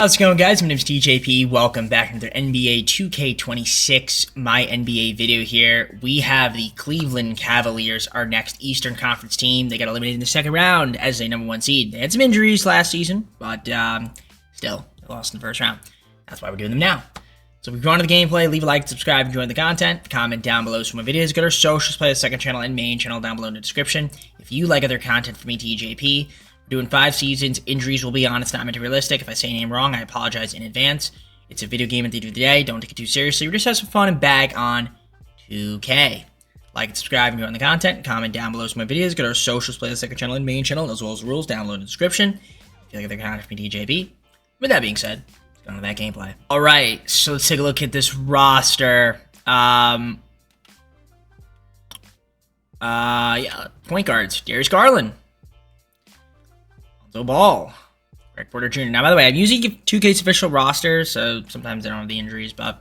How's it going, guys? My name is TJP. Welcome back to another NBA 2K26 MyNBA video here. We have the Cleveland Cavaliers, our next Eastern Conference team. They got eliminated in the second round as a #1 seed. They had some injuries last season, but still, they lost in the first round. That's why we're doing them now. So if you're on to the gameplay, leave a like, subscribe, enjoy the content, comment down below some more videos. Go to our socials, play the second channel and main channel down below in the description. If you like other content from me, TJP, doing 5 seasons. Injuries will be on. It's not meant to be realistic. If I say a name wrong, I apologize in advance. It's a video game at the end of the day. Don't take it too seriously. We just have some fun and bag on 2K. Like and subscribe if you're on the content. Comment down below some of my videos. Go to our socials, play the second channel and main channel, as well as the rules down below in the description. If you like other content from me, TJP. With that being said, let's go on to that gameplay. All right, so let's take a look at this roster. Point guards. Darius Garland. Ball. Greg Porter Jr. Now, by the way, I'm using 2K's official roster, so sometimes I don't have the injuries, but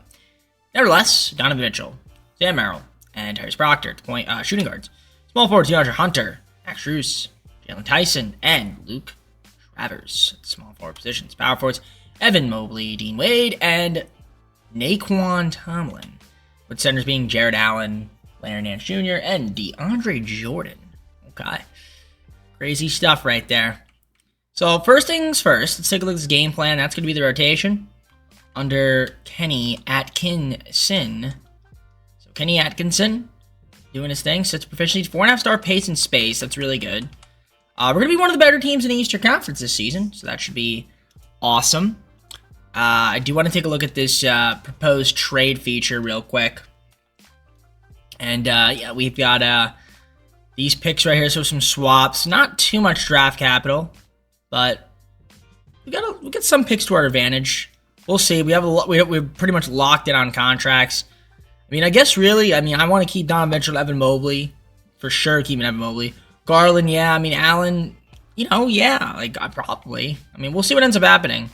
nevertheless, Donovan Mitchell, Sam Merrill, and Tyrese Proctor at the shooting guards. Small forwards, DeAndre Hunter, Max Strus, Jalen Tyson, and Luke Travers at the small forward positions. Power forwards, Evan Mobley, Dean Wade, and Naquan Tomlin. With centers being Jared Allen, Larry Nance Jr., and DeAndre Jordan. Okay. Crazy stuff right there. So first things first, let's take a look at this game plan. That's going to be the rotation under Kenny Atkinson. So Kenny Atkinson doing his thing. Sets proficiency, 4.5-star pace and space. That's really good. We're going to be one of the better teams in the Eastern Conference this season, so that should be awesome. I do want to take a look at this proposed trade feature real quick. And yeah, we've got these picks right here, so some swaps. Not too much draft capital. But we got some picks to our advantage. We'll see. We're pretty much locked in on contracts. I mean, I guess really, I want to keep Donovan Mitchell, Evan Mobley, for sure. Keeping Evan Mobley, Garland, yeah. I mean, Allen, yeah. Like probably. I mean, we'll see what ends up happening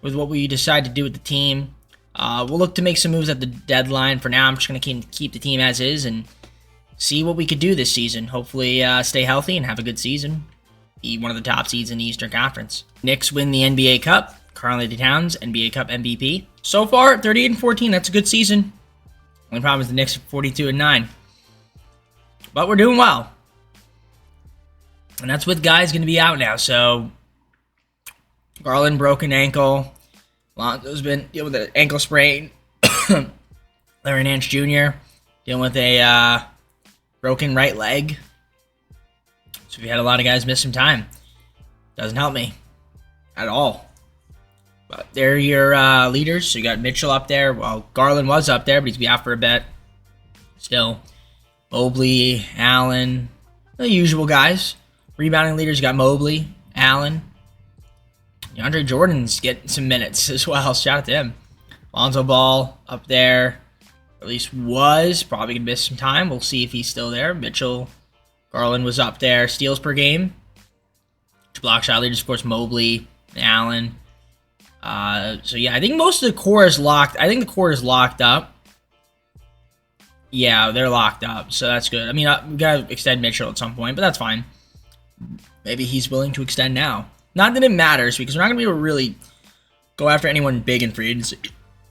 with what we decide to do with the team. We'll look to make some moves at the deadline. For now, I'm just gonna keep the team as is and see what we could do this season. Hopefully, stay healthy and have a good season. Be one of the top seeds in the Eastern Conference. Knicks win the NBA Cup. Karl-Anthony Towns, NBA Cup MVP. So far, 38-14. That's a good season. Only problem is the Knicks are 42-9. But we're doing well. And that's with guys going to be out now. So, Garland, broken ankle. Lonzo's been dealing with an ankle sprain. Larry Nance Jr. dealing with a broken right leg. So we had a lot of guys miss some time. Doesn't help me at all. But they're your leaders. So you got Mitchell up there. Well, Garland was up there, but he's be out for a bit. Still, Mobley, Allen, the usual guys. Rebounding leaders, you got Mobley, Allen. DeAndre Jordan's getting some minutes as well. Shout out to him. Lonzo Ball up there. Or at least was. Probably going to miss some time. We'll see if he's still there. Mitchell. Garland was up there. Steals per game. Block shot leaders, of course, Mobley, Allen. So, yeah, I think most of the core is locked. I think the core is locked up. Yeah, they're locked up, so that's good. I mean, we got to extend Mitchell at some point, but that's fine. Maybe he's willing to extend now. Not that it matters, because we're not going to be able to really go after anyone big in free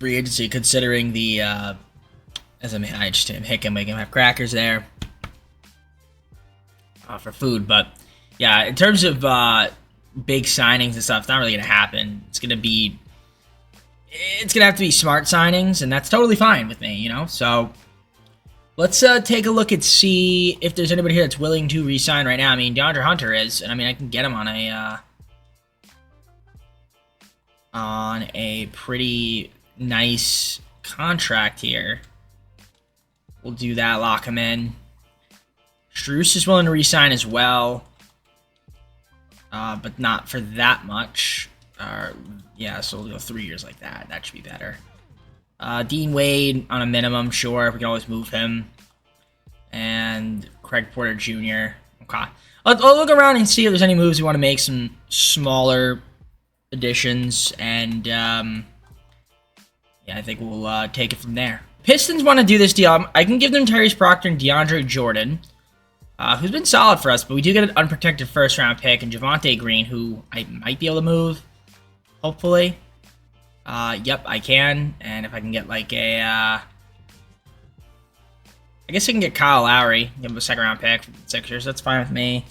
agency considering the, as I just him hick him, make him have crackers there. For food, but yeah, in terms of big signings and stuff, it's not really gonna happen. It's gonna have to be smart signings, and that's totally fine with me, So let's take a look and see if there's anybody here that's willing to re-sign right now. I mean, DeAndre Hunter is, and I mean, I can get him on a pretty nice contract here. We'll do that, lock him in. Strus is willing to re-sign as well, but not for that much. Yeah, so we'll go 3 years like that. That should be better. Dean Wade on a minimum, sure. We can always move him. And Craig Porter Jr. Okay. I'll look around and see if there's any moves we want to make, some smaller additions, and yeah, I think we'll take it from there. Pistons want to do this deal. I can give them Tyrese Proctor and DeAndre Jordan. who's been solid for us, but we do get an unprotected first-round pick, and Javonte Green, who I might be able to move, hopefully. Yep, I can. And if I can get like a, I guess I can get Kyle Lowry, give him a second round pick for the Sixers. That's fine with me.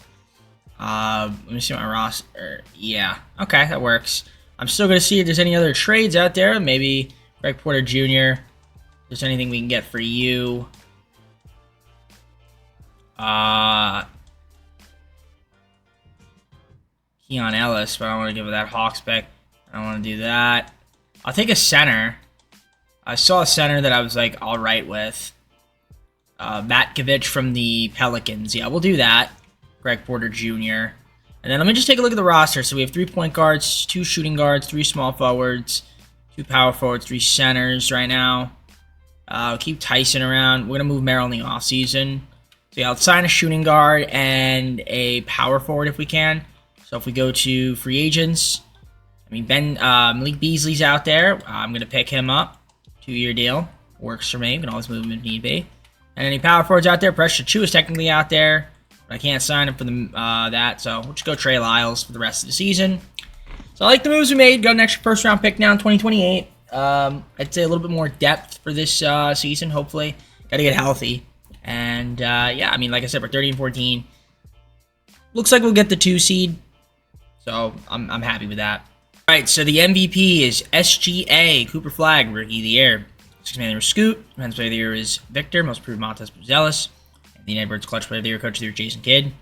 Let me see my roster. Yeah, okay, that works. I'm still gonna see if there's any other trades out there. Maybe Greg Porter Jr. If there's anything we can get for you. Keon Ellis, but I don't want to give it that Hawks pick. I don't want to do that. I'll take a center. I saw a center that I was like all right with. Matkovich from the Pelicans. Yeah, we'll do that. Greg Porter Jr. And then let me just take a look at the roster. So we have 3 point guards, 2 shooting guards, 3 small forwards, 2 power forwards, 3 centers right now. Keep Tyson around. We're going to move Merrill in the offseason. So yeah, I'll sign a shooting guard and a power forward if we can. So if we go to free agents, I mean, Malik Beasley's out there. I'm going to pick him up. 2-year deal. Works for me. We can always move him if need be. And any power forwards out there? Pressure Chu is technically out there. But I can't sign him for that. So we'll just go Trey Lyles for the rest of the season. So I like the moves we made. Got an extra first round pick now in 2028. I'd say a little bit more depth for this season, hopefully. Got to get healthy. And yeah, I mean, like I said, we're 30-14. Looks like we'll get the 2 seed. So I'm happy with that. All right, so the MVP is SGA, Cooper Flagg, Rookie of the Year. Sixth Man of the Year, Scoot. Defensive Player of the Year is Victor. Most Improved, Montez Buzelis. The Edwards, Clutch Player of the Year, Coach of the Year, Jason Kidd.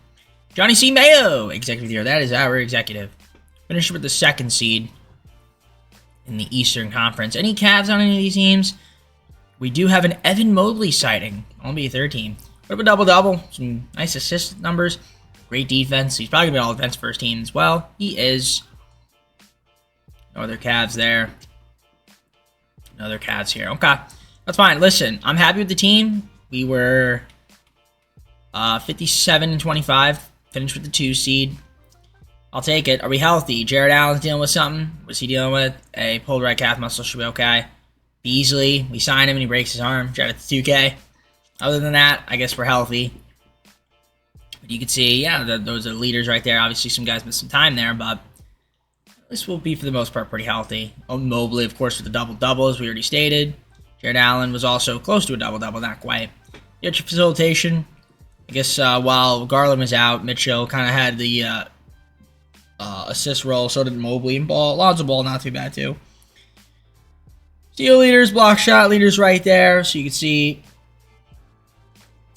Johnny C. Mayo, Executive of the Year. That is our executive. Finish with the 2nd seed in the Eastern Conference. Any Cavs on any of these teams? We do have an Evan Mobley sighting. I'll be a 3rd team. What about double-double? Some nice assist numbers. Great defense. He's probably going to be all defense first team as well. He is. No other Cavs there. No other Cavs here. Okay. That's fine. Listen, I'm happy with the team. We were 57-25. Finished with the 2 seed. I'll take it. Are we healthy? Jared Allen's dealing with something. What's he dealing with? A pulled right calf muscle. Should be okay. Beasley, we sign him and he breaks his arm. Shout out to 2K. Other than that, I guess we're healthy. But you can see, yeah, those are leaders right there. Obviously, some guys missed some time there, but this will be, for the most part, pretty healthy. Oh, Mobley, of course, with the double-double, as we already stated. Jared Allen was also close to a double-double, not quite. You got your facilitation. I guess while Garland was out, Mitchell kind of had the assist role. So did Mobley and Ball. Lonzo Ball, not too bad, too. Steal leaders, block shot leaders right there, so you can see.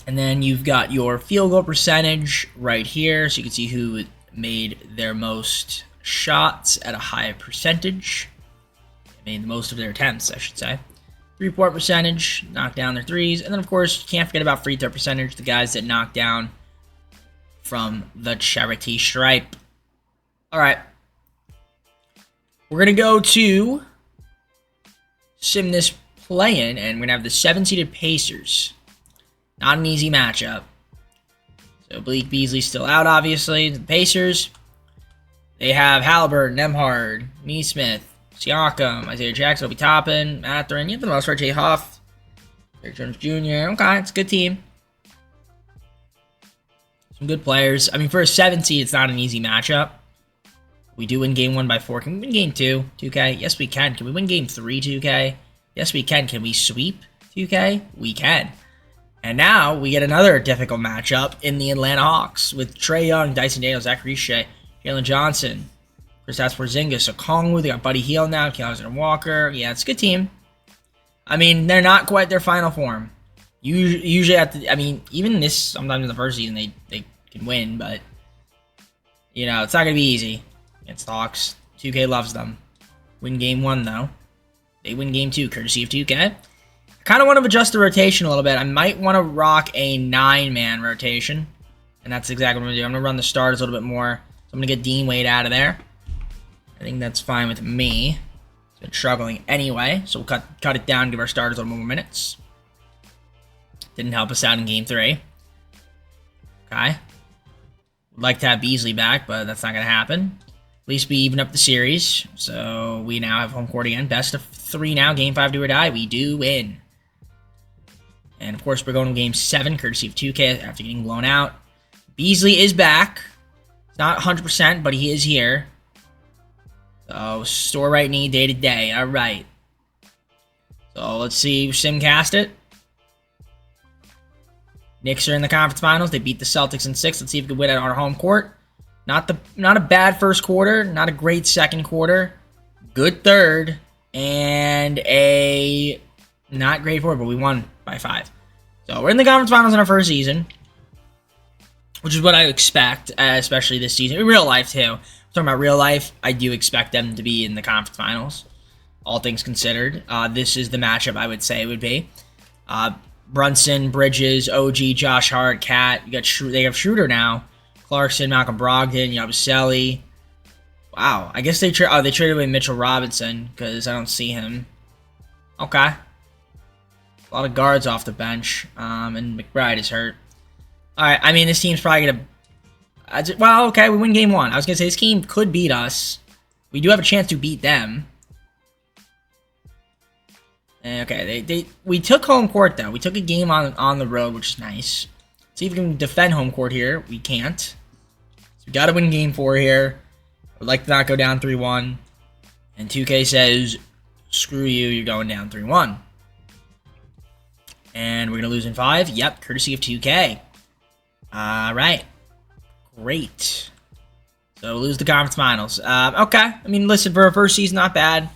And then you've got your field goal percentage right here, so you can see who made their most shots at a high percentage. Made the most of their attempts, I should say. 3-point percentage, knocked down their threes. And then, of course, you can't forget about free throw percentage, the guys that knocked down from the charity stripe. All right. We're going to go to sim this play-in, and we're going to have the 7-seeded Pacers. Not an easy matchup. So Malik Beasley's still out, obviously. The Pacers, they have Halliburton, Nembhard, Neesmith, Siakam, Isaiah Jackson, Obi Toppin, Mathurin. You have the most part, Jay Huff, Derrick Jones Jr. Okay, it's a good team. Some good players. I mean, for a 7 seed, it's not an easy matchup. We do win game 1 by 4. Can we win game 2, 2K? Yes, we can. Can we win game 3, 2K? Yes, we can. Can we sweep 2K? We can. And now we get another difficult matchup in the Atlanta Hawks with Trae Young, Dyson Daniels, Zach Riche, Jalen Johnson, Kristaps Porzingis, Okongwu. They got Buddy Hield now, Alexander Walker. Yeah, it's a good team. I mean, they're not quite their final form. Usually at the, I mean, even this, sometimes in the first season, they can win, but, you know, it's not going to be easy against the Hawks. 2K loves them. Win game 1, though. They win game 2, courtesy of 2K. I kind of want to adjust the rotation a little bit. I might want to rock a 9-man rotation, and that's exactly what I'm going to do. I'm going to run the starters a little bit more. So I'm going to get Dean Wade out of there. I think that's fine with me. He's been struggling anyway, so we'll cut it down, give our starters a little more minutes. Didn't help us out in game 3. Okay. Would like to have Beasley back, but that's not going to happen. At least we even up the series, so we now have home court again. Best of 3 now, game 5 do or die. We do win. And, of course, we're going to game 7, courtesy of 2K after getting blown out. Beasley is back. It's not 100%, but he is here. So, store right knee, day to day. All right. So, let's see. Simcast it. Knicks are in the conference finals. They beat the Celtics in 6. Let's see if we can win it on our home court. Not a bad first quarter. Not a great second quarter. Good third. And a not great fourth, but we won by 5. So, we're in the conference finals in our first season, which is what I expect, especially this season. In real life, too. Talking about real life, I do expect them to be in the conference finals, all things considered. This is the matchup I would say it would be. Brunson, Bridges, OG, Josh Hart, Cat. They have Schroeder now. Clarkson, Malcolm Brogdon, Yabusele. Wow, I guess they traded away Mitchell Robinson because I don't see him. Okay. A lot of guards off the bench, and McBride is hurt. All right, I mean, this team's probably going to... Well, okay, we win game 1. I was going to say, this team could beat us. We do have a chance to beat them. Okay, we took home court, though. We took a game on the road, which is nice. See if we can defend home court here. We can't. So we got to win game 4 here. I would like to not go down 3-1. And 2K says, screw you, you're going down 3-1. And we're going to lose in 5. Yep, courtesy of 2K. All right. Great. So lose the conference finals. Okay. I mean, listen, for our first season, not bad.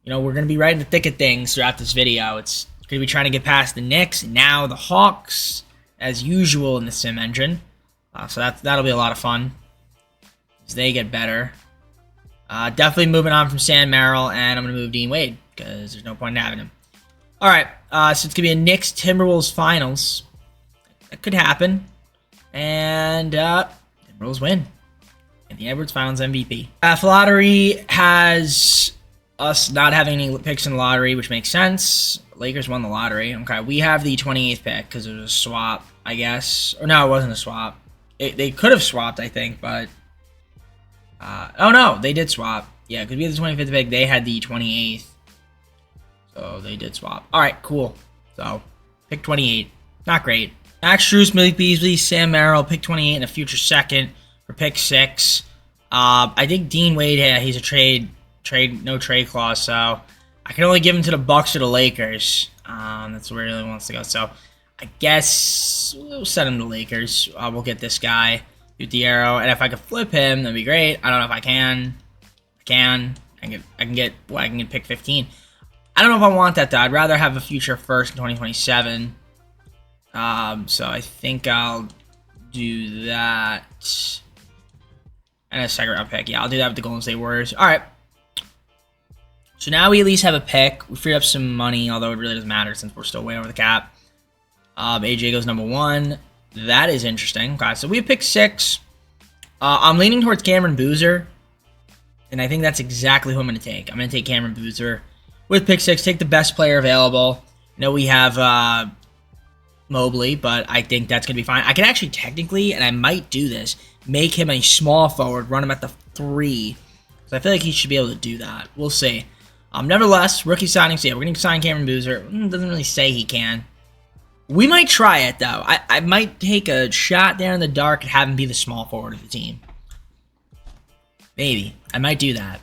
You know, we're going to be right in the thick of things throughout this video. It's going to be trying to get past the Knicks, now the Hawks, as usual in the sim engine. So that'll be a lot of fun as they get better. Definitely moving on from Sam Merrill, and I'm going to move Dean Wade because there's no point in having him. All right. So it's going to be a Knicks-Timberwolves finals. That could happen. And Timberwolves win. And the Edwards Finals MVP. Lottery has us not having any picks in the lottery, which makes sense. Lakers won the lottery. Okay, we have the 28th pick because it was a swap, I guess. Or no, it wasn't a swap. They could have swapped, I think, but... oh, no, they did swap. Yeah, because we had the 25th pick. They had the 28th. So they did swap. All right, cool. So, pick 28. Not great. Max Strus, Malik Beasley, Sam Merrill, pick 28 and a future second for pick 6. I think Dean Wade, yeah, he's a no trade clause, so I can only give him to the Bucks or the Lakers. That's where he really wants to go. So I guess we'll send him to Lakers. We'll get this guy, shoot the arrow, and if I could flip him, that'd be great. I don't know if I can. I can get pick 15. I don't know if I want that though. I'd rather have a future first in 2027. So I think I'll do that. And a second round pick. Yeah, I'll do that with the Golden State Warriors. All right. So now we at least have a pick. We freed up some money, although it really doesn't matter since we're still way over the cap. AJ goes number 1. That is interesting. Okay, so we have pick 6. I'm leaning towards Cameron Boozer. And I think that's exactly who I'm going to take. I'm going to take Cameron Boozer with pick 6. Take the best player available. I know we have Mobley, but I think that's going to be fine. I can actually technically, and I might do this, make him a small forward, run him at the 3. So I feel like he should be able to do that. We'll see. Nevertheless, rookie signing. So yeah, we're going to sign Cameron Boozer. Doesn't really say he can. We might try it, though. I might take a shot there in the dark and have him be the small forward of the team. Maybe. I might do that.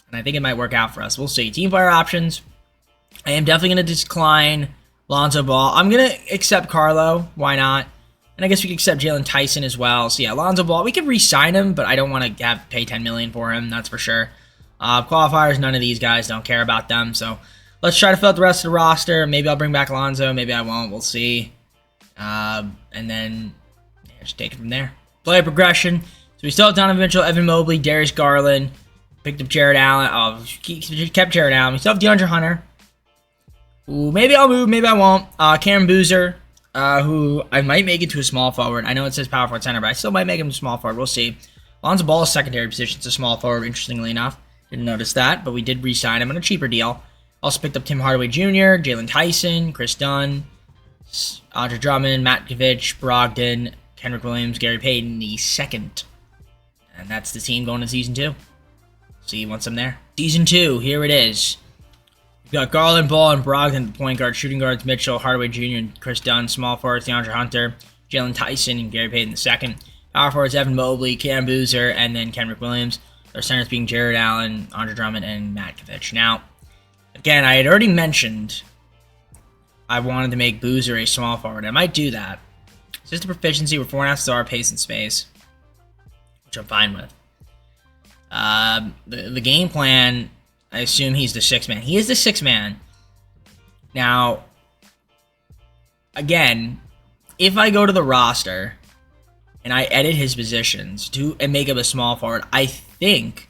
And I think it might work out for us. We'll see. Team player options. I am definitely going to decline Lonzo Ball. I'm going to accept Carlo. Why not? And I guess we could accept Jalen Tyson as well. So yeah, Lonzo Ball. We could re-sign him, but I don't want to pay $10 million for him. That's for sure. Qualifiers, none of these guys. Don't care about them. So let's try to fill out the rest of the roster. Maybe I'll bring back Lonzo. Maybe I won't. We'll see. And then just take it from there. Player progression. So we still have Donovan Mitchell, Evan Mobley, Darius Garland. Picked up Jared Allen. Oh, kept Jared Allen. We still have DeAndre Hunter. Ooh, maybe I'll move. Maybe I won't. Cameron Boozer, who I might make into a small forward. I know it says power forward center, but I still might make him a small forward. We'll see. Lonzo Ball's secondary position is a small forward, interestingly enough. Didn't notice that, but we did re-sign him on a cheaper deal. Also picked up Tim Hardaway Jr., Jalen Tyson, Chris Dunn, Andre Drummond, Matt Kavich, Brogdon, Kendrick Williams, Gary Payton, the second. And that's the team going to Season 2. See once I'm there. Season 2, here it is. We've got Garland, Ball, and Brogdon at the point guard. Shooting guards, Mitchell, Hardaway Jr., and Chris Dunn. Small forwards, DeAndre Hunter, Jalen Tyson, and Gary Payton the second. Power forwards, Evan Mobley, Cam Boozer, and then Kendrick Williams. Our centers being Jared Allen, Andre Drummond, and Matkovic. Now, again, I had already mentioned I wanted to make Boozer a small forward. I might do that. It's just a proficiency with 4.5 star pace and space, which I'm fine with. The game plan, I assume he's the 6th man. He is the 6th man. Now, again, if I go to the roster and I edit his positions and make him a small forward, I think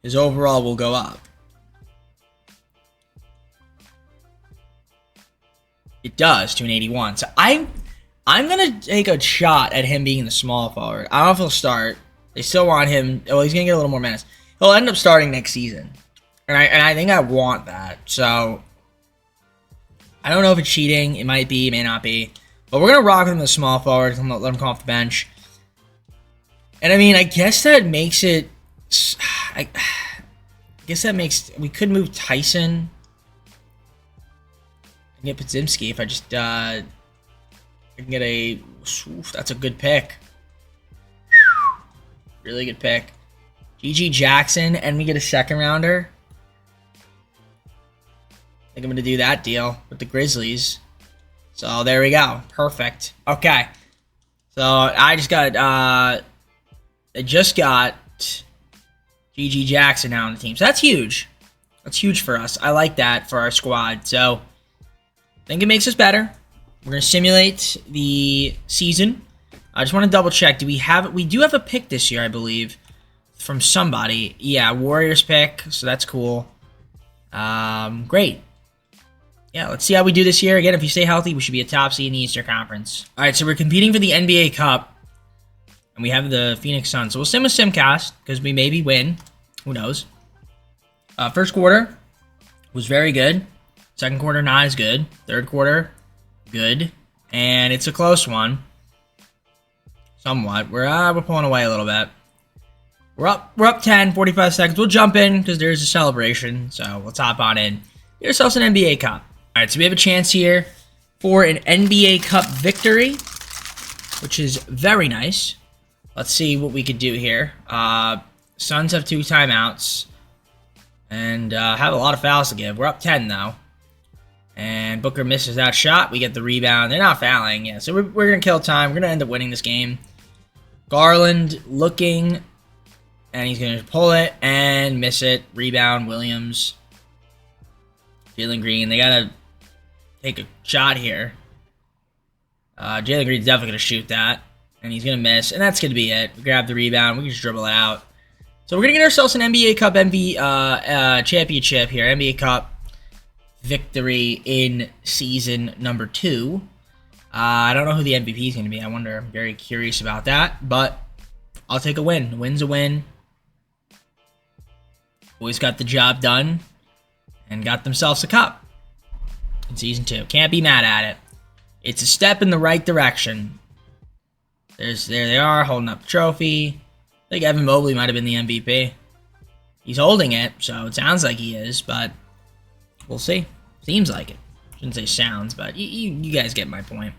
his overall will go up. It does to an 81. So I'm gonna take a shot at him being the small forward. I don't know if he'll start. They still want him. Well, he's gonna get a little more minutes. He'll end up starting next season, and I think I want that. So I don't know if it's cheating. It might be. It may not be. But we're gonna rock with him as small forward. Let him come off the bench. And I mean, I guess that makes it. I guess that makes we could move Tyson. I can get Podzimski if I just I can get a. Oof, that's a good pick. Really good pick. GG Jackson, and we get a 2nd rounder. I think I'm gonna do that deal with the Grizzlies. So there we go. Perfect. Okay. So I just got GG Jackson now on the team. So that's huge. That's huge for us. I like that for our squad. So I think it makes us better. We're gonna simulate the season. I just want to double check. We do have a pick this year, I believe, from somebody. Yeah, Warriors pick. So that's cool. Great. Yeah, let's see how we do this year. Again, if you stay healthy, we should be a top seed in the Eastern Conference. All right, so we're competing for the NBA Cup, and we have the Phoenix Suns. So we'll sim a simcast because we maybe win. Who knows? First quarter was very good. Second quarter, not as good. Third quarter, good. And it's a close one. Somewhat. We're pulling away a little bit. We're up 10, 45 seconds. We'll jump in because there's a celebration. So let's hop on in. Get ourselves an NBA Cup. All right, so we have a chance here for an NBA Cup victory, which is very nice. Let's see what we could do here. Suns have 2 timeouts and have a lot of fouls to give. We're up 10, though. And Booker misses that shot. We get the rebound. They're not fouling. Yeah, so we're going to kill time. We're going to end up winning this game. Garland looking, and he's going to pull it and miss it. Rebound, Williams. Jalen Green. They got to take a shot here. Jalen Green's definitely going to shoot that. And he's going to miss. And that's going to be it. We grab the rebound. We can just dribble it out. So we're going to get ourselves an NBA Cup championship here. NBA Cup victory in season number 2. I don't know who the MVP is going to be. I wonder. I'm very curious about that. But I'll take a win. A win's a win. Boys got the job done and got themselves a cup in season 2. Can't be mad at it. It's a step in the right direction. There they are, holding up the trophy. I think Evan Mobley might have been the MVP. He's holding it, so it sounds like he is, but we'll see. Seems like it. Shouldn't say sounds, but you guys get my point.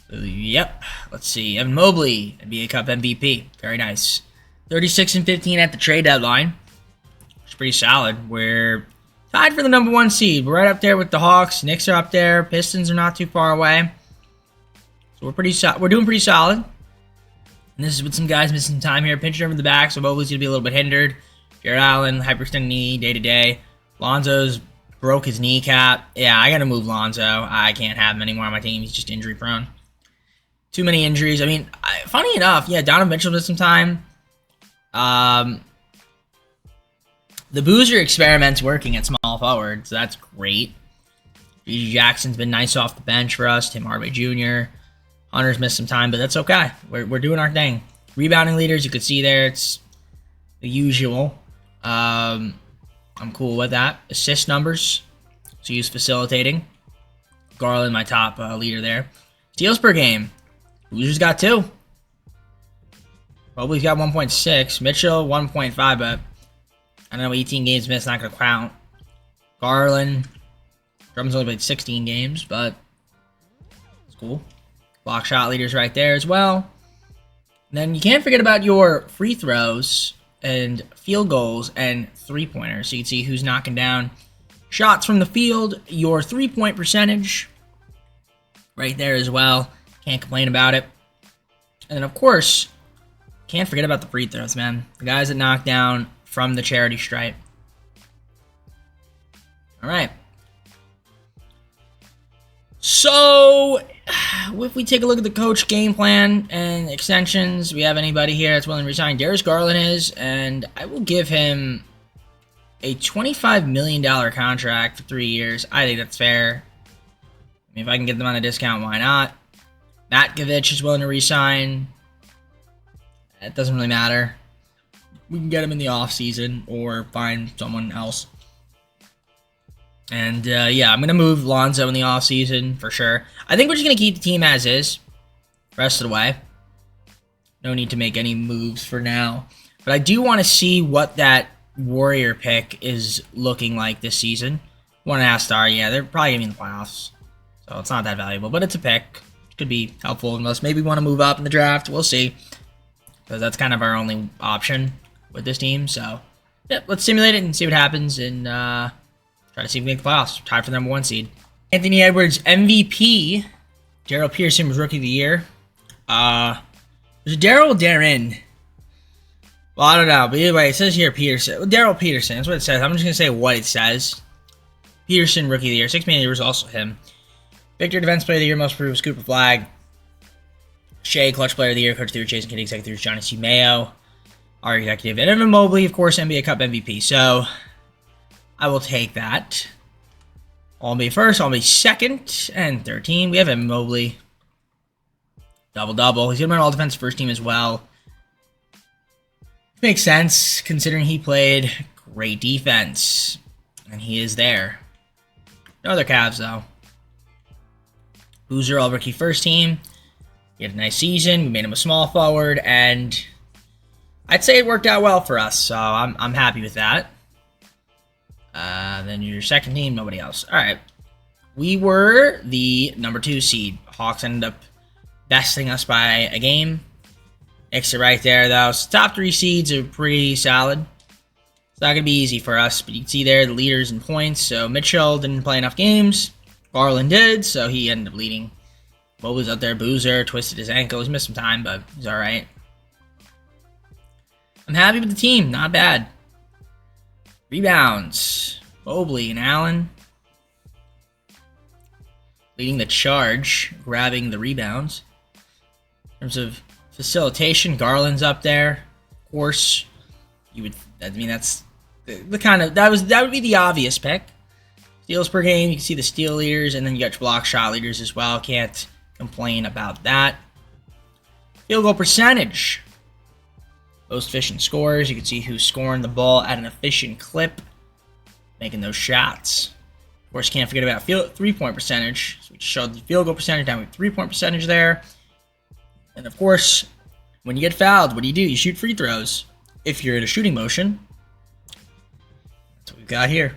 So, yep. Let's see. Evan Mobley, NBA Cup MVP. Very nice. 36 and 15 at the trade deadline. It's pretty solid. We're tied for the number 1 seed. We're right up there with the Hawks. Knicks are up there. Pistons are not too far away. So we're doing pretty solid. And this is with some guys missing time here. Pinching over the back, so Mobley's going to be a little bit hindered. Jared Allen, hyperextended knee, day-to-day. Lonzo's broke his kneecap. Yeah, I got to move Lonzo. I can't have him anymore on my team. He's just injury-prone. Too many injuries. I mean, funny enough, yeah, Donovan Mitchell missed some time. The Boozer experiment's working at small forward, so that's great. GG Jackson's been nice off the bench for us. Tim Hardaway Jr. Hunter's missed some time, but that's okay. We're doing our thing. Rebounding leaders, you could see there, it's the usual. I'm cool with that. Assist numbers, so use facilitating. Garland, my top leader there. Steals per game. Boozer's got 2. Mobley's got 1.6. Mitchell, 1.5, but I don't know, 18 games missed, not going to count. Garland. Drummond's only played 16 games, but it's cool. Block shot leaders right there as well. Then you can't forget about your free throws and field goals and three-pointers. So you can see who's knocking down shots from the field. Your three-point percentage right there as well. Can't complain about it. And then, of course, can't forget about the free throws, man. The guys that knock down from the charity stripe. All right. So, if we take a look at the coach game plan and extensions, we have anybody here that's willing to resign? Darius Garland is, and I will give him a $25 million contract for 3 years. I think that's fair. I mean, if I can get them on a discount, why not? Matkovic is willing to resign. It doesn't really matter. We can get him in the offseason or find someone else. And, yeah, I'm going to move Lonzo in the offseason for sure. I think we're just going to keep the team as is rest of the way. No need to make any moves for now. But I do want to see what that Warrior pick is looking like this season. 1.5 star, yeah, they're probably going to be in the playoffs. So it's not that valuable, but it's a pick. Could be helpful unless maybe we want to move up in the draft. We'll see. Because that's kind of our only option with this team. So, yeah, let's simulate it and see what happens. And, try to see if we make the playoffs. Tied for the number 1 seed. Anthony Edwards, MVP. Daryl Peterson was Rookie of the Year. Was it Daryl or Darren? Well, I don't know. But either way, it says here Peterson. Daryl Peterson. That's what it says. I'm just going to say what it says. Peterson, Rookie of the Year. 6 Man of the Year was also him. Victor, Defense Player of the Year. Most Improved was Cooper Flag. Shea, Clutch Player of the Year. Coach of the Year, Jason Kidd. Executive was Johnny C. Mayo. Our executive. And Evan Mobley, of course, NBA Cup MVP. So, I will take that. All-NBA first, All-NBA second, and 13. We have Evan Mobley. Double-double. He's going to run all defense first team as well. Makes sense, considering he played great defense. And he is there. No other Cavs, though. Boozer, all-rookie first team. He had a nice season. We made him a small forward, and I'd say it worked out well for us, so I'm happy with that. Then your second team, nobody else. All right. We were the number 2 seed. Hawks ended up besting us by a game. Knicks are right there, though. So top 3 seeds are pretty solid. It's not going to be easy for us, but you can see there the leaders in points. So Mitchell didn't play enough games. Garland did, so he ended up leading. Mobley's out there. Boozer twisted his ankle. He's missed some time, but he's all right. I'm happy with the team. Not bad. Rebounds. Mobley and Allen leading the charge, grabbing the rebounds. In terms of facilitation, Garland's up there. Of course, that's the kind of that would be the obvious pick. Steals per game, you can see the steal leaders, and then you got your block shot leaders as well. Can't complain about that. Field goal percentage. Most efficient scorers. You can see who's scoring the ball at an efficient clip, making those shots. Of course, can't forget about three-point percentage. So we just showed the field goal percentage, now we have 3-point percentage there. And of course, when you get fouled, what do? You shoot free throws. If you're in a shooting motion, that's what we've got here.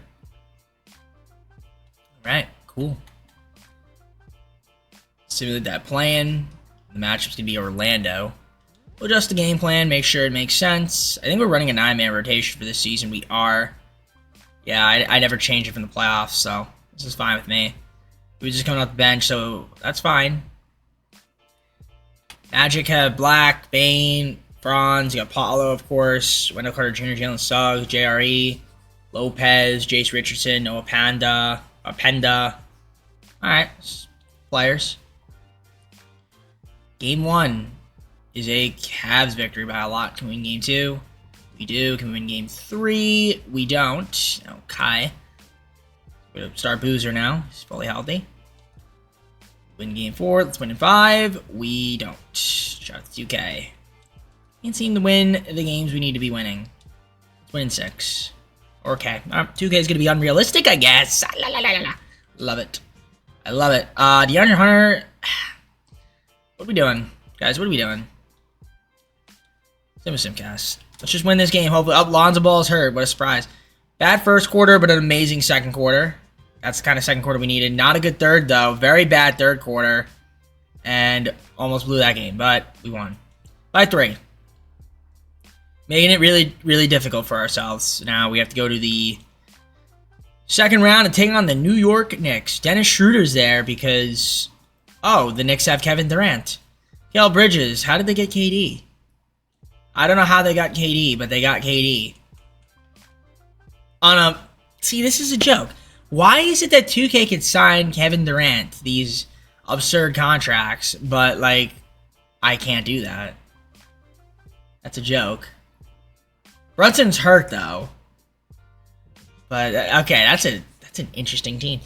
All right, cool. Simulate that plan. The matchup's going to be Orlando. We'll adjust the game plan, make sure it makes sense. I think we're running a 9-man rotation for this season. We are. Yeah, I never change it from the playoffs, so this is fine with me. We just coming off the bench, so that's fine. Magic have Black, Bane, Franz. You got Paulo, of course. Wendell Carter Jr., Jalen Suggs, JRE, Lopez, Jace Richardson, Noah Penda. Alright, players. Game 1 is a Cavs victory by a lot. Can we win game 2? We do. Can we win game 3? We don't. Okay. We're going to start Boozer now. He's fully healthy. Win game 4. Let's win in 5. We don't. Shout out to 2K. Can't seem to win the games we need to be winning. Let's win in 6. Okay. 2K is going to be unrealistic, I guess. Love it. I love it. DeAndre Hunter. What are we doing? Guys, what are we doing? Same with Simcast. Let's just win this game. Hopefully. Lonzo Ball is hurt. What a surprise. Bad first quarter, but an amazing second quarter. That's the kind of second quarter we needed. Not a good third, though. Very bad third quarter. And almost blew that game, but we won. By 3. Making it really, really difficult for ourselves. Now we have to go to the second round and take on the New York Knicks. Dennis Schroeder's there because, oh, the Knicks have Kevin Durant. Mikal Bridges, how did they get KD? I don't know how they got KD, but they got KD. See, this is a joke. Why is it that 2K can sign Kevin Durant these absurd contracts, but, like, I can't do that? That's a joke. Brunson's hurt though, but okay, that's an interesting team.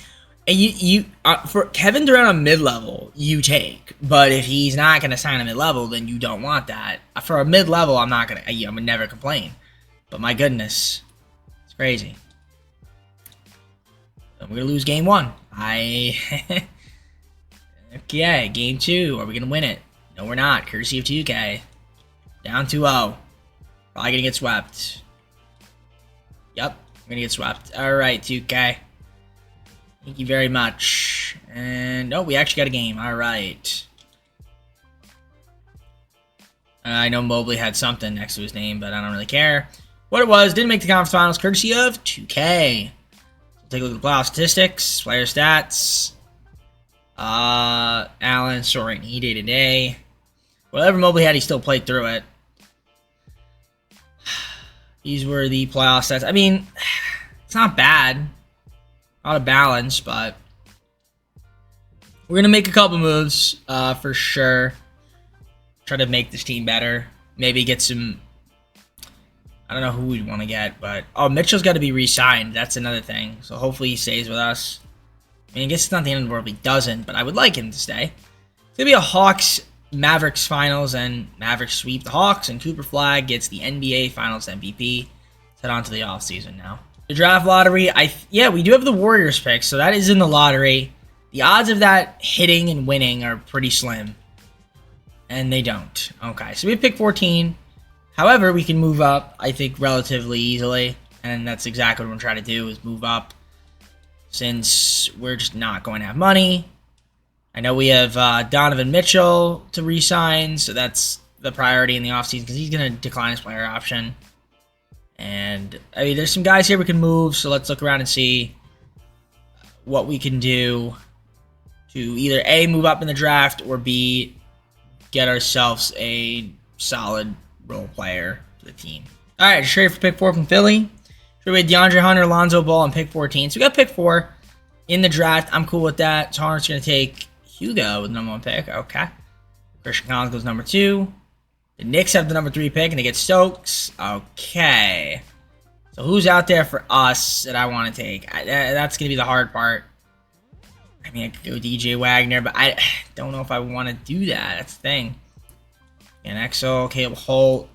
And you for Kevin Durant on mid level, you take, but if he's not gonna sign a mid level, then you don't want that. For a mid level, I'm gonna never complain. But my goodness, it's crazy. So we're gonna lose game 1. Okay, game 2. Are we gonna win it? No, we're not. Courtesy of 2K. Down 2-0. Probably gonna get swept. Yep, I'm gonna get swept. Alright, 2K. Thank you very much. And, oh, we actually got a game. Alright. I know Mobley had something next to his name, but I don't really care. What it was, didn't make the conference finals, courtesy of 2K. So take a look at the playoff statistics, player stats. Allen, Soren, he day-to-day. Whatever Mobley had, he still played through it. These were the playoff stats. I mean, it's not bad. Out of balance, but we're going to make a couple moves for sure. Try to make this team better. Maybe get some... I don't know who we'd want to get, but... Oh, Mitchell's got to be re-signed. That's another thing. So hopefully he stays with us. I mean, I guess it's not the end of the world if he doesn't, but I would like him to stay. It's going to be a Hawks-Mavericks finals, and Mavericks sweep the Hawks, and Cooper Flag gets the NBA Finals MVP. Let's head on to the offseason now. The draft lottery, yeah, we do have the Warriors pick, so that is in the lottery. The odds of that hitting and winning are pretty slim. And they don't. Okay, so we have pick 14. However, we can move up, I think, relatively easily. And that's exactly what we're trying to do, is move up. Since we're just not going to have money. I know we have Donovan Mitchell to re-sign, so that's the priority in the offseason because he's going to decline his player option. And, I mean, there's some guys here we can move, so let's look around and see what we can do to either A, move up in the draft, or B, get ourselves a solid role player for the team. All right, trade for pick 4 from Philly. Trade DeAndre Hunter, Lonzo Ball, and pick 14. So we got pick 4 in the draft. I'm cool with that. So Hunter's going to take Hugo with the number 1 pick. Okay. Christian Collins goes number 2. The Knicks have the number 3 pick, and they get Stokes. Okay. So who's out there for us that I want to take? That's going to be the hard part. I mean, I could go DJ Wagner, but I don't know if I want to do that. That's the thing. And Exo, Caleb Holt.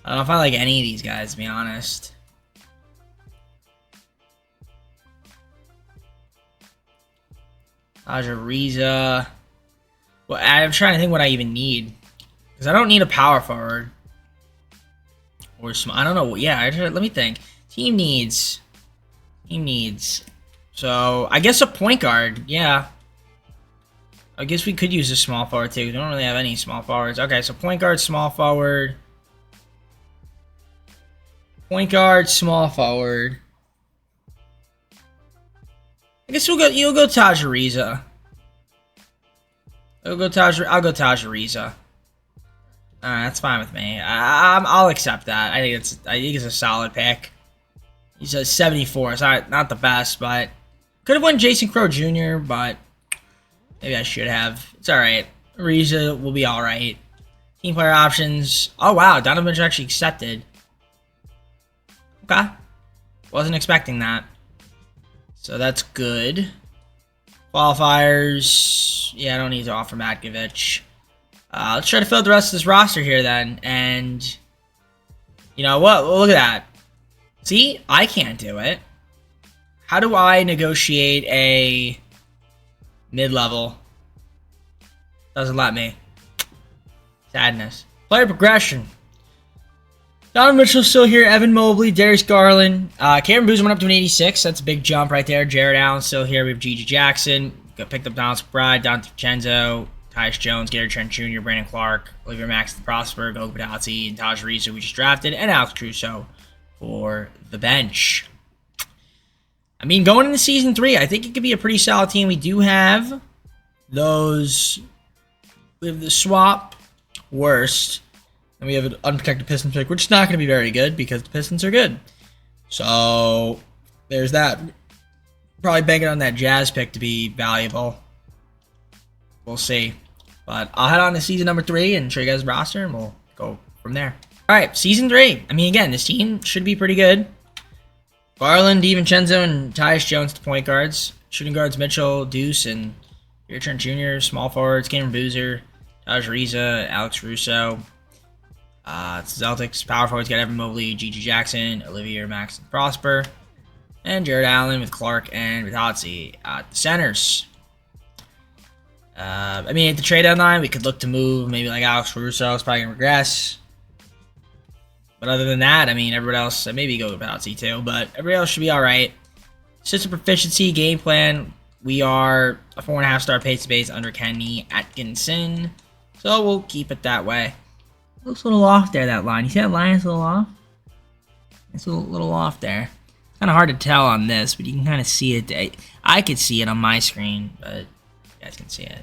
I don't know if I like any of these guys, to be honest. Ariza. Well, I'm trying to think what I even need. Because I don't need a power forward. Or small. I don't know. Yeah, let me think. Team needs. So, I guess a point guard. Yeah. I guess we could use a small forward, too. We don't really have any small forwards. Okay, so point guard, small forward. Point guard, small forward. I guess you'll go Taj Ariza. I'll go Taj Ariza. That's fine with me. I'll accept that. I think it's a solid pick. He's a 74. It's not the best, but could have won Jason Crow Jr., but maybe I should have. It's all right. Ariza will be all right. Team player options. Oh wow, Donovan's actually accepted. Okay. Wasn't expecting that. So that's good. Qualifiers. Yeah, I don't need to offer Matkovic. Let's try to fill out the rest of this roster here then. And you know what? Well, look at that. See? I can't do it. How do I negotiate a mid-level? Doesn't let me. Sadness. Player progression. Donovan Mitchell's still here. Evan Mobley, Darius Garland. Cameron Boozer went up to an 86. That's a big jump right there. Jared Allen still here. We have Gigi Jackson. Picked up Donald McBride, Dante Vincenzo. Tyus Jones, Gary Trent Jr., Brandon Clark, Olivier Max Prosper, Goga Bitadze, and Taj Reeser, we just drafted, and Alex Caruso for the bench. I mean, going into Season 3, I think it could be a pretty solid team. We do have those with the swap worst, and we have an unprotected Pistons pick, which is not going to be very good because the Pistons are good. So, there's that. Probably banking on that Jazz pick to be valuable. We'll see. But I'll head on to season number 3 and show you guys the roster, and we'll go from there. Alright, season 3. I mean, again, this team should be pretty good. Garland, DiVincenzo, and Tyus Jones to point guards. Shooting guards, Mitchell, Deuce, and Gary Trent Jr. Small forwards, Cameron Boozer, Taj Reeser, Alex Caruso. Celtics power forwards got Evan Mobley, Gigi Jackson, Olivier Max Prosper, and Jared Allen with Clark and Bitadze. The centers. I mean, at the trade deadline, we could look to move maybe like Alex Caruso. Is probably going to regress. But other than that, I mean, everyone else, maybe go with Bitadze too, but everybody else should be all right. System proficiency, game plan. We are a 4.5-star pace base under Kenny Atkinson. So we'll keep it that way. Looks a little off there, that line. You see that line is a little off? It's a little off there. Kind of hard to tell on this, but you can kind of see it. I could see it on my screen, but you guys can see it.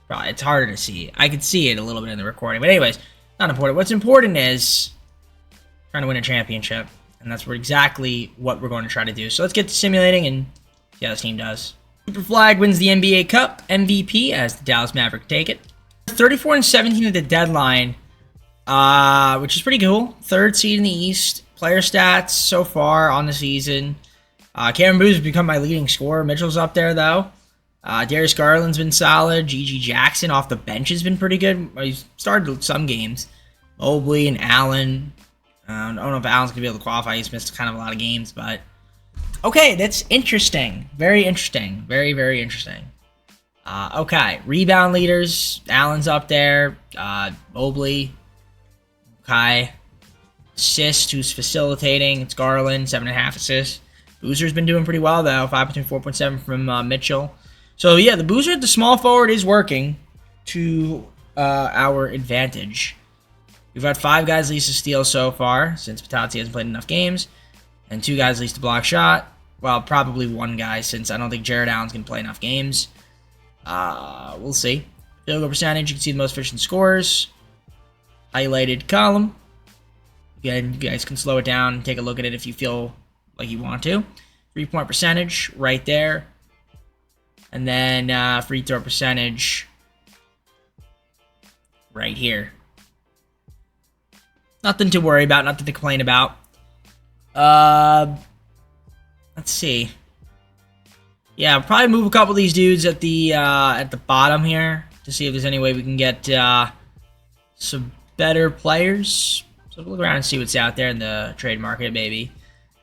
Probably it's harder to see. I could see it a little bit in the recording, but anyways, not important. What's important is trying to win a championship, and that's exactly what we're going to try to do. So let's get to simulating and see how this team does. Super Flag wins the NBA Cup MVP as the Dallas Mavericks take it. 34-17 at the deadline, which is pretty cool. 3rd seed in the East. Player stats so far on the season. Cameron Boozer has become my leading scorer. Mitchell's up there, though. Darius Garland's been solid. Gigi Jackson off the bench has been pretty good. He's started some games. Mobley and Allen. I don't know if Allen's going to be able to qualify. He's missed kind of a lot of games, but... Okay, that's interesting. Very interesting. Very, very interesting. Okay, rebound leaders. Allen's up there. Mobley. Okay. Assist, who's facilitating. It's Garland, 7.5 assists. Boozer's been doing pretty well, though. 4.7 from Mitchell. So, yeah, the Boozer at the small forward is working to our advantage. We've got 5 guys least to steal so far, since Bitadze hasn't played enough games. And 2 guys least to block shot. Well, probably 1 guy, since I don't think Jared Allen's going to play enough games. We'll see. Field goal percentage, you can see the most efficient scorers. Highlighted column. Again, you guys can slow it down and take a look at it if you feel like you want to. 3-point percentage right there. And then free throw percentage right here. Nothing to worry about, nothing to complain about. Let's see. Yeah, I'll probably move a couple of these dudes at the bottom here to see if there's any way we can get some better players. So we'll look around and see what's out there in the trade market, maybe.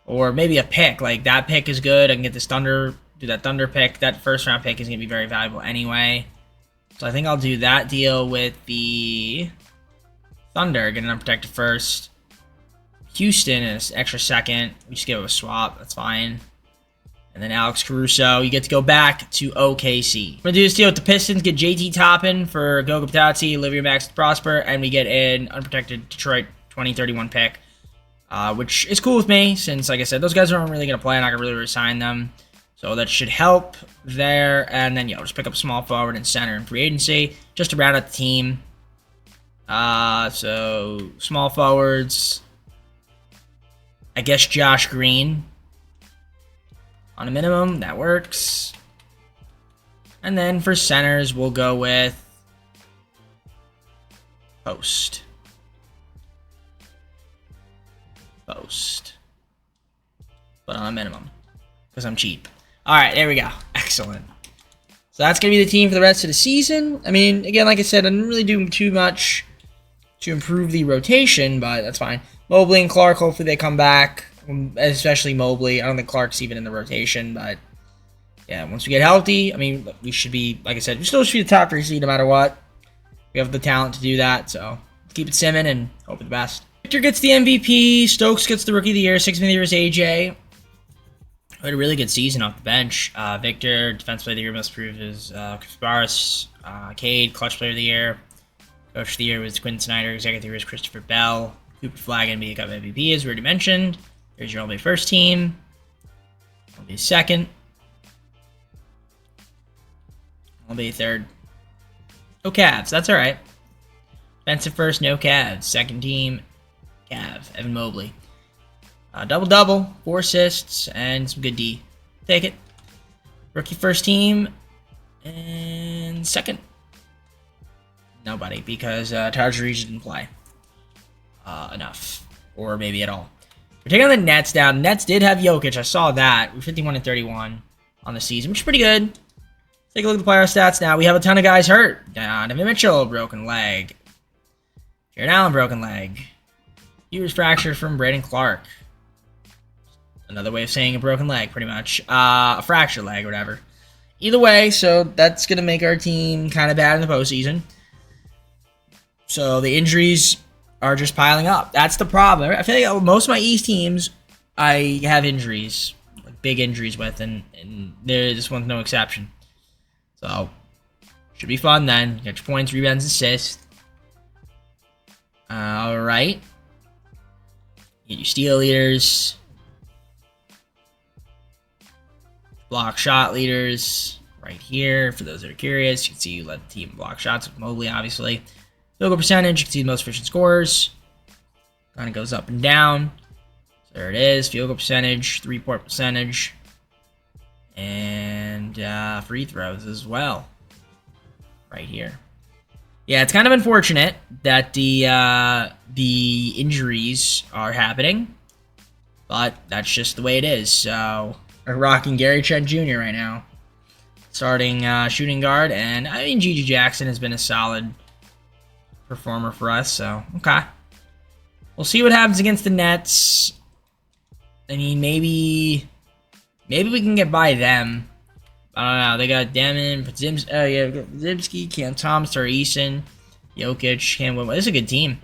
Or maybe a pick. Like, that pick is good. I can get this Thunder, do that Thunder pick. That first-round pick is going to be very valuable anyway. So I think I'll do that deal with the Thunder. Get an unprotected first. Houston is extra second. We just give it a swap. That's fine. And then Alex Caruso. You get to go back to OKC. We're going to do this deal with the Pistons. Get JT Toppin for Goga Bitadze, Olivier Max Prosper, and we get an unprotected Detroit 2031 pick, which is cool with me since, like I said, those guys aren't really going to play. I'm not going to really resign them. So that should help there. And then, we'll just pick up small forward and center in free agency just to round out the team. So small forwards, I guess Josh Green on a minimum. That works. And then for centers, we'll go with Post. But on a minimum, because I'm cheap. Alright, there we go. Excellent. So that's going to be the team for the rest of the season. I mean, again, like I said, I didn't really do too much to improve the rotation, but that's fine. Mobley and Clark, hopefully they come back, especially Mobley. I don't think Clark's even in the rotation, but yeah, once we get healthy, I mean, we should be, like I said, we still should be the top 3 seed no matter what. We have the talent to do that, so keep it simming and hope for the best. Victor gets the MVP. Stokes gets the Rookie of the Year. 6th man of the Year is AJ. who had a really good season off the bench. Victor, Defense Player of the Year, most improved is Kasparis. Cade, Clutch Player of the Year. Coach of the Year was Quinn Snyder. Executive of the Year was Christopher Bell. Cooper Flag, NBA Cup MVP, as we already mentioned. There's your NBA first team. NBA second. NBA third. No Cavs. That's all right. Defensive first, no Cavs. Second team, Cav. Evan Mobley. Double-double, 4 assists, and some good D. Take it. Rookie first team, and second. Nobody, because Taj Reeves didn't play enough, or maybe at all. We're taking on the Nets down. Nets did have Jokic. I saw that. We're 51-31 on the season, which is pretty good. Take a look at the player stats now. We have a ton of guys hurt. Donovan Mitchell, broken leg. Jared Allen, broken leg. Hughes fracture from Brandon Clark. Another way of saying a broken leg, pretty much. A fractured leg or whatever. Either way, so that's going to make our team kind of bad in the postseason. So the injuries are just piling up. That's the problem. I feel like most of my East teams, I have injuries. Like big injuries with, and this one's no exception. So, should be fun then. Get your points, rebounds, assists. Alright. Get your steal leaders. Block shot leaders. Right here. For those that are curious, you can see you led the team block shots with Mobley, obviously. Field goal percentage, you can see the most efficient scorers. Kind of goes up and down. So there it is. Field goal percentage, 3-point percentage. And free throws as well. Right here. Yeah, it's kind of unfortunate that the injuries are happening. But that's just the way it is. So we're rocking Gary Trent Jr. right now. Starting shooting guard. And I mean, Gigi Jackson has been a solid performer for us. So, okay. We'll see what happens against the Nets. I mean, maybe we can get by them. I don't know. They got Demon, Podzimski, Cam Thomas, Eason, Jokic, Cam Whitmore. This is a good team.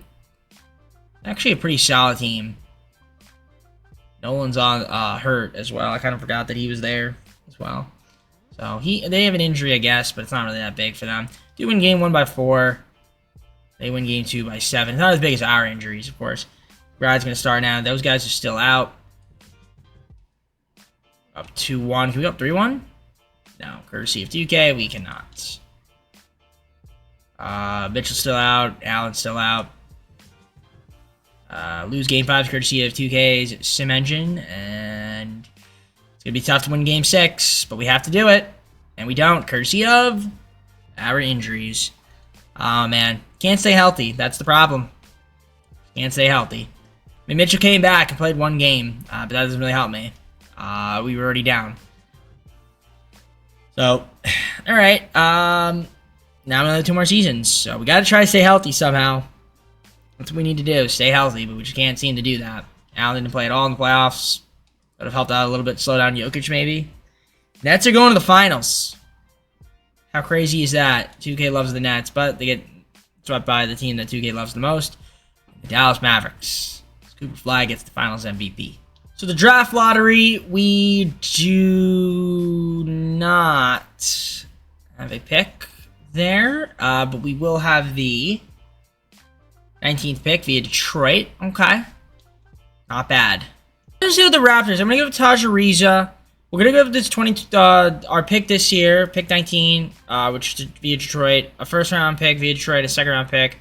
Actually, a pretty solid team. Nolan's on hurt as well. I kind of forgot that he was there as well. So they have an injury, I guess, but it's not really that big for them. Do win game 1 by 4. They win game 2 by 7. It's not as big as our injuries, of course. Brad's going to start now. Those guys are still out. Up 2-1. Can we go up 3-1? No. Courtesy of 2K, we cannot. Mitchell's still out. Allen's still out. Lose game 5 courtesy of 2K's Sim Engine. And it's going to be tough to win game 6. But we have to do it. And we don't. Courtesy of our injuries. Oh, man. Can't stay healthy. That's the problem. Can't stay healthy. I mean, Mitchell came back and played 1 game. But that doesn't really help me. We were already down. So, alright. Now another 2 more seasons. So we gotta try to stay healthy somehow. That's what we need to do. Stay healthy, but we just can't seem to do that. Allen didn't play at all in the playoffs. Would have helped out a little bit. Slow down Jokic, maybe. Nets are going to the finals. How crazy is that? 2K loves the Nets, but they get swept by the team that 2K loves the most. The Dallas Mavericks. Cooper Flag gets the finals MVP. So the draft lottery, we do not have a pick there, but we will have the 19th pick via Detroit. Okay. Not bad. Let's see with the Raptors. I'm going to give Taj Ariza. We're going to give this our pick this year, pick 19, which is via Detroit. A first-round pick via Detroit, a second-round pick.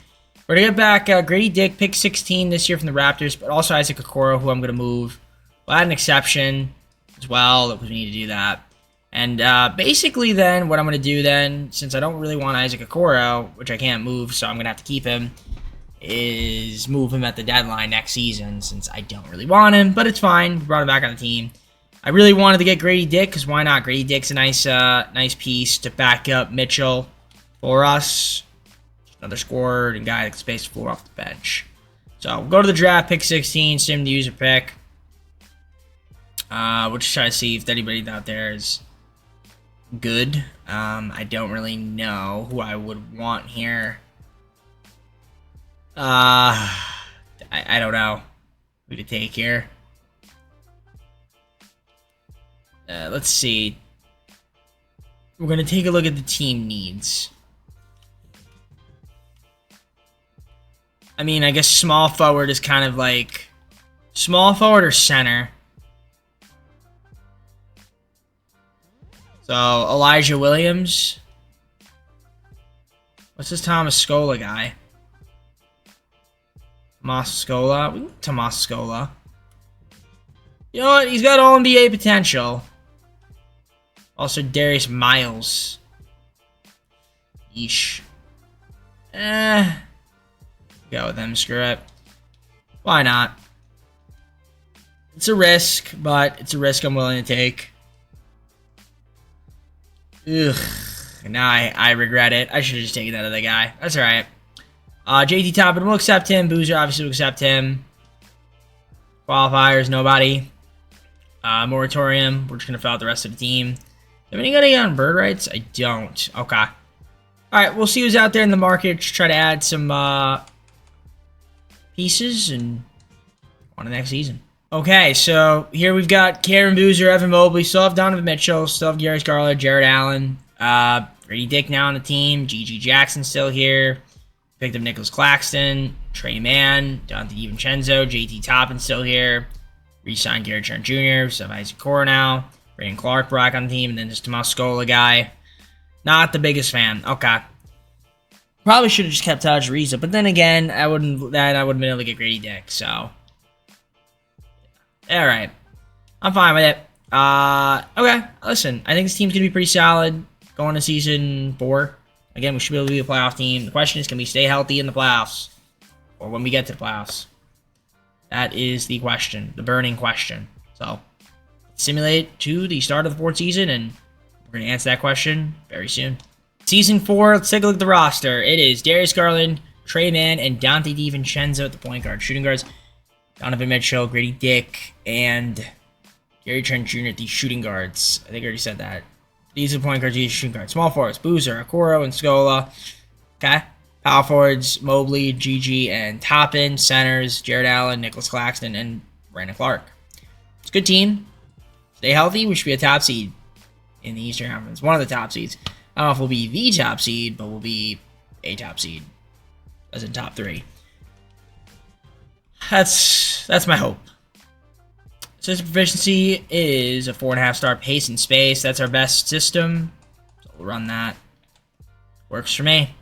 We're going to get back Grady Dick, pick 16 this year from the Raptors, but also Isaac Okoro, who I'm going to move. We'll add an exception as well, because we need to do that. And basically then, what I'm going to do then, since I don't really want Isaac Okoro, which I can't move, so I'm going to have to keep him, is move him at the deadline next season, since I don't really want him, but it's fine. We brought him back on the team. I really wanted to get Grady Dick, because why not? Grady Dick's a nice piece to back up Mitchell for us. Another scorer and guy that can space the floor off the bench. So we'll go to the draft, pick 16, sim the user pick. We'll just try to see if anybody out there is good. I don't really know who I would want here. I don't know who to take here. Let's see. We're going to take a look at the team needs. I mean, I guess small forward is kind of like... Small forward or center. So, Elijah Williams. What's this Thomas Scola guy? Tomas Scola. Tomas Scola. You know what? He's got all NBA potential. Also, Darius Miles. Yeesh. Go with him. Screw it. Why not? It's a risk, but it's a risk I'm willing to take. Ugh. Now I regret it. I should have just taken that other guy. That's alright. JT Toppin will accept him. Boozer obviously will accept him. Qualifiers, nobody. Moratorium, we're just going to fill out the rest of the team. Do anybody on bird rights? I don't. Okay. Alright, we'll see who's out there in the market. Just try to add some pieces and on the next season. Okay, so here we've got Karen Boozer, Evan Mobley, still have Donovan Mitchell, still have Darius Garland, Jared Allen, Grady Dick now on the team, G.G. Jackson still here, picked up Nicholas Claxton, Trey Mann, Dante DiVincenzo, J.T. Toppin still here, re-signed Garrett Trent Jr., still have Isaac Cora now, Brandon Clark back on the team, and then this Tomas Scola guy. Not the biggest fan. Okay. Probably should have just kept Taj Reza, but then again, I wouldn't have been able to get Grady Dick, so. Alright. I'm fine with it. Okay. Listen, I think this team's going to be pretty solid going to season 4. Again, we should be able to be a playoff team. The question is, can we stay healthy in the playoffs? Or when we get to the playoffs? That is the question. The burning question. So, simulate to the start of the 4th season, and we're going to answer that question very soon. Season 4, let's take a look at the roster. It is Darius Garland, Trey Mann, and Dante DiVincenzo at the point guard. Shooting guards, Donovan Mitchell, Grady Dick, and Gary Trent Jr. at the shooting guards. I think I already said that. These are the point guards, these are shooting guards. Small forwards, Boozer, Okoro, and Scola. Okay. Power forwards, Mobley, GG, and Toppin. Centers, Jared Allen, Nicholas Claxton, and Brandon Clark. It's a good team. Stay healthy. We should be a top seed in the Eastern Conference. One of the top seeds. I don't know if we'll be the top seed, but we'll be a top seed. As in top 3. That's my hope. System proficiency is a 4.5 star pace and space. That's our best system. So we'll run that. Works for me.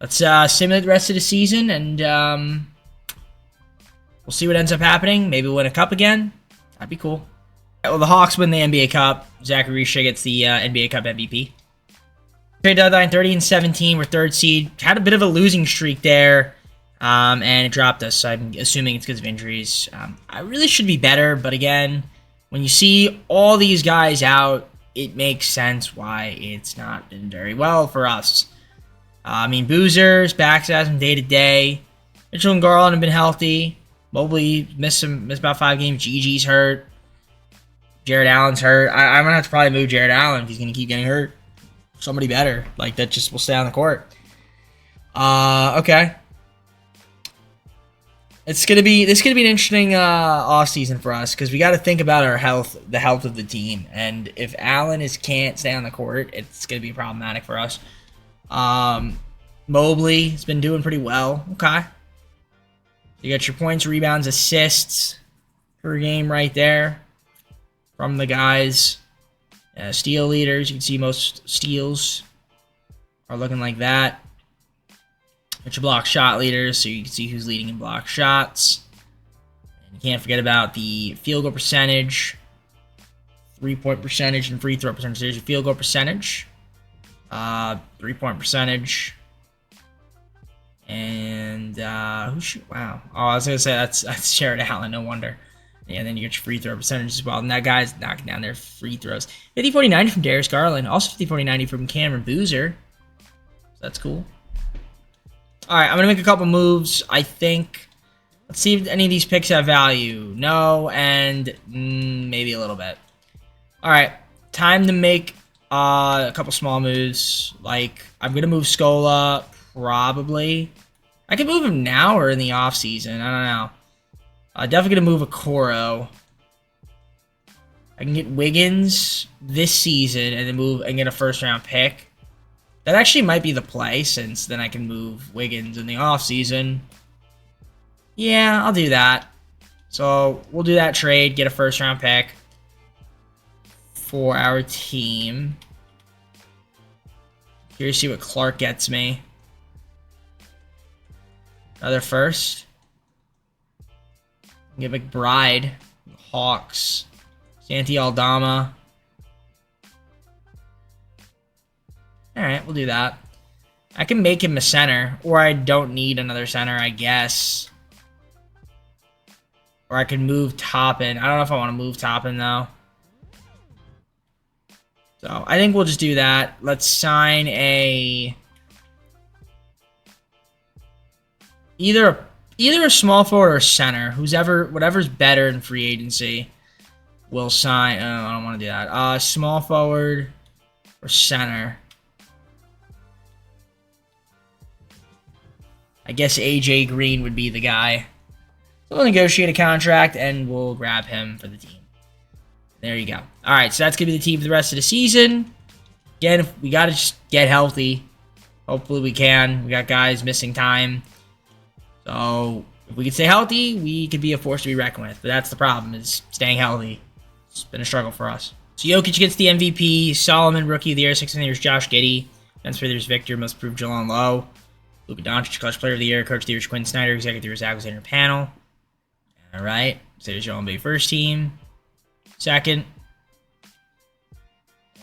Let's simulate the rest of the season, and we'll see what ends up happening. Maybe we'll win a cup again. That'd be cool. Well, the Hawks win the NBA Cup. Zachary Shea gets the NBA Cup MVP. Trade deadline 30-17. We're 3rd seed. Had a bit of a losing streak there, and it dropped us. So I'm assuming it's because of injuries. I really should be better, but again, when you see all these guys out, it makes sense why it's not been very well for us. I mean, Boozer's back to him day to day. Mitchell and Garland have been healthy. Mobley missed about 5 games. GG's hurt. Jared Allen's hurt. I'm gonna have to probably move Jared Allen if he's gonna keep getting hurt. Somebody better, like that, just will stay on the court. Okay. This is gonna be an interesting off season for us because we got to think about our health, the health of the team, and if Allen can't stay on the court, it's gonna be problematic for us. Mobley has been doing pretty well. Okay. You got your points, rebounds, assists per game right there from the guys. Steal leaders, you can see most steals are looking like that. Got your block shot leaders, so you can see who's leading in block shots. And you can't forget about the field goal percentage, 3-point percentage, and free throw percentage. There's your field goal percentage, 3-point percentage, and wow. Oh, I was gonna say that's Jared Allen. No wonder. Yeah, and then you get your free throw percentage as well. And that guy's knocking down their free throws. 50-40-90 from Darius Garland. Also 50-40-90 from Cameron Boozer. So that's cool. Alright, I'm going to make a couple moves, I think. Let's see if any of these picks have value. No, and maybe a little bit. Alright, time to make a couple small moves. Like, I'm going to move Scola, probably. I could move him now or in the offseason. I don't know. Definitely going to move Okoro. I I can get Wiggins this season and then move and get a first-round pick. That actually might be the play, since then I can move Wiggins in the offseason. Yeah, I'll do that. So we'll do that trade, get a first-round pick for our team. Curious to see what Clark gets me. Another first. Get McBride, Hawks, Santi Aldama. Alright, we'll do that. I can make him a center, or I don't need another center, I guess. Or I can move Toppin. I don't know if I want to move Toppin, though. So, I think we'll just do that. Let's sign a... Either a small forward or center. Whatever's better in free agency will sign... Oh, I don't want to do that. Small forward or center. I guess AJ Green would be the guy. So we'll negotiate a contract and we'll grab him for the team. There you go. Alright, so that's going to be the team for the rest of the season. Again, we got to just get healthy. Hopefully we can. We got guys missing time. So, if we can stay healthy, we could be a force to be reckoned with. But that's the problem, is staying healthy. It's been a struggle for us. So, Jokic gets the MVP. Solomon, Rookie of the Year. 6th of the year is Josh Giddey. Defense Player of the year is Victor. Most improved, Jalen Lowe. Luka Doncic, Clutch Player of the Year. Coach of the Year is Quinn Snyder. Executive of the Year is Alexander Panel. Alright. So, there's your NBA first team. Second.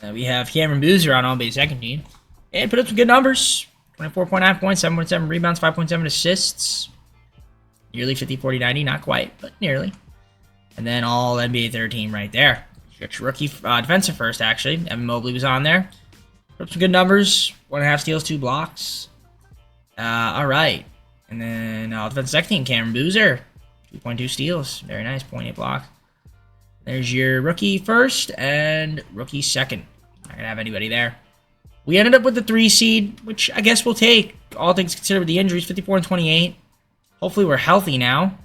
We have Cameron Boozer on NBA second team. And put up some good numbers. 24.9 points, 7.7 rebounds, 5.7 assists. Nearly 50, 40, 90. Not quite, but nearly. And then all NBA third team right there. Rookie defensive first, actually. Evan Mobley was on there. Put up some good numbers. 1.5 steals, 2 blocks. All right. And then defensive second team, Cameron Boozer. 2.2 steals. Very nice. 0.8 blocks. There's your rookie first and rookie second. Not going to have anybody there. We ended up with the 3 seed, which I guess we'll take. All things considered with the injuries, 54 and 28. Hopefully we're healthy now.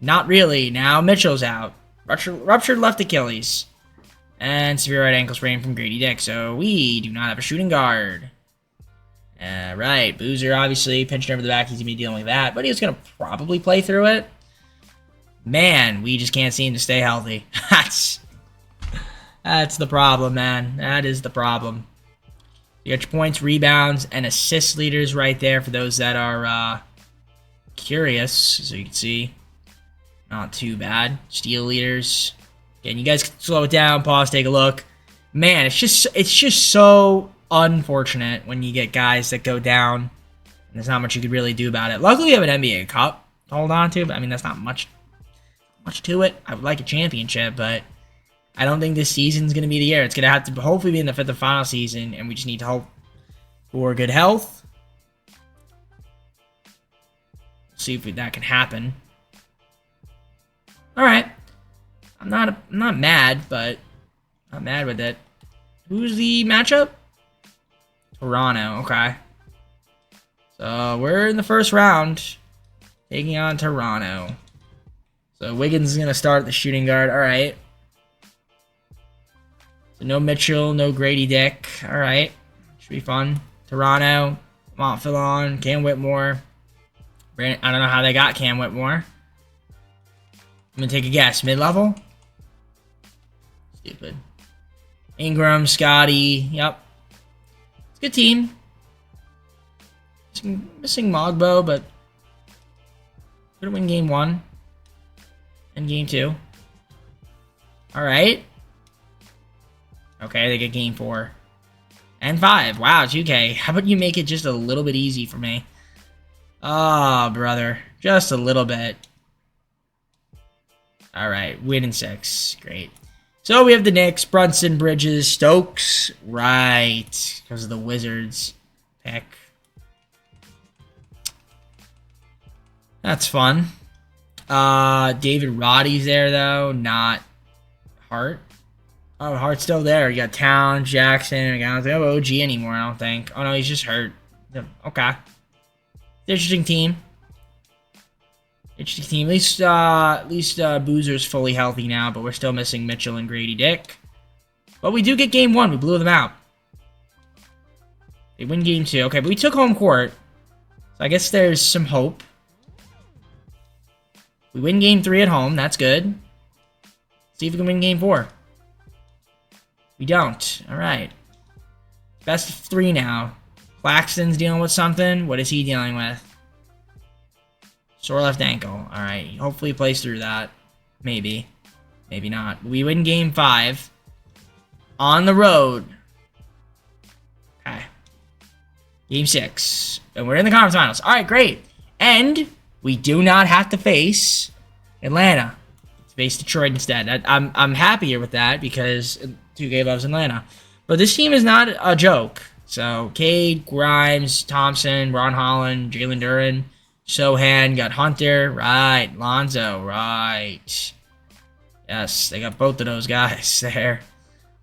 Not really. Now Mitchell's out. Ruptured left Achilles. And severe right ankle sprain from Grady Dick. So we do not have a shooting guard. Right. Boozer, obviously, pinching over the back. He's going to be dealing with that. But he's going to probably play through it. Man, we just can't seem to stay healthy. That's the problem, man. That is the problem. You got your points, rebounds, and assist leaders right there for those that are curious. So you can see, not too bad. Steal leaders. Again, you guys can slow it down, pause, take a look. Man, it's just so unfortunate when you get guys that go down. And there's not much you could really do about it. Luckily, we have an NBA Cup to hold on to, but I mean that's not much to it. I would like a championship, but I don't think this season's going to be the year. It's going to have to hopefully be in the 5th and final season, and we just need to hope for good health. See if that can happen. All right. I'm not mad, but not mad with it. Who's the matchup? Toronto. Okay. So we're in the first round, taking on Toronto. So Wiggins is going to start the shooting guard. All right. So no Mitchell, no Grady Dick. All right. Should be fun. Toronto, Montfillon, Cam Whitmore. I don't know how they got Cam Whitmore. I'm going to take a guess. Mid-level? Stupid. Ingram, Scotty. Yep. It's a good team. Missing Mogbo, but could win game 1 and game 2. All right. Okay, they get game 4 and 5. Wow, 2K. How about you make it just a little bit easy for me? Oh, brother. Just a little bit. All right, win in 6. Great. So we have the Knicks, Brunson, Bridges, Stokes. Right, because of the Wizards pick. That's fun. David Roddy's there, though. Not Hart. Oh, Hart's still there. You got Town, Jackson. I don't have OG anymore, I don't think. Oh, no, he's just hurt. Okay. Interesting team. Interesting team. At least Boozer's fully healthy now, but we're still missing Mitchell and Grady Dick. But we do get game 1. We blew them out. They win game 2. Okay, but we took home court. So I guess there's some hope. We win game 3 at home. That's good. See if we can win game 4. We don't. All right. Best of 3 now. Claxton's dealing with something. What is he dealing with? Sore left ankle. All right. Hopefully he plays through that. Maybe. Maybe not. We win game 5. On the road. Okay. Game 6. And we're in the conference finals. All right, great. And we do not have to face Atlanta. Let's face Detroit instead. I'm happier with that because 2K loves Atlanta. But this team is not a joke. So, Cade, Grimes, Thompson, Ron Holland, Jalen Duren, Sohan, got Hunter, right. Lonzo, right. Yes, they got both of those guys there.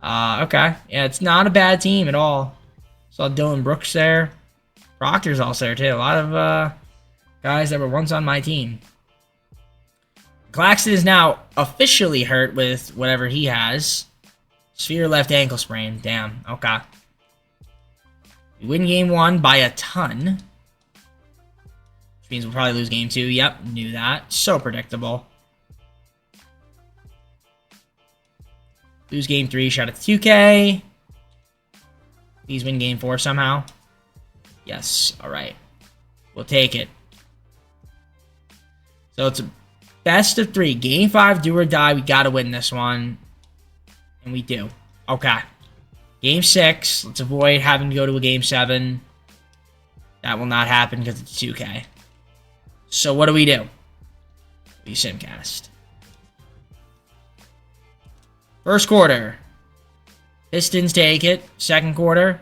Okay. Yeah, it's not a bad team at all. Saw Dylan Brooks there. Proctor's also there, too. A lot of guys that were once on my team. Claxton is now officially hurt with whatever he has. Sphere left ankle sprain. Damn. Okay. We win game 1 by a ton. Which means we'll probably lose game 2. Yep, knew that. So predictable. Lose game 3. Shout out to 2K. Please win game 4 somehow. Yes. All right. We'll take it. So it's a best of 3. Game 5, do or die. We got to win this one. And we do. Okay. Game 6. Let's avoid having to go to a game 7. That will not happen because it's 2K. So what do? We simcast. First quarter. Pistons take it. Second quarter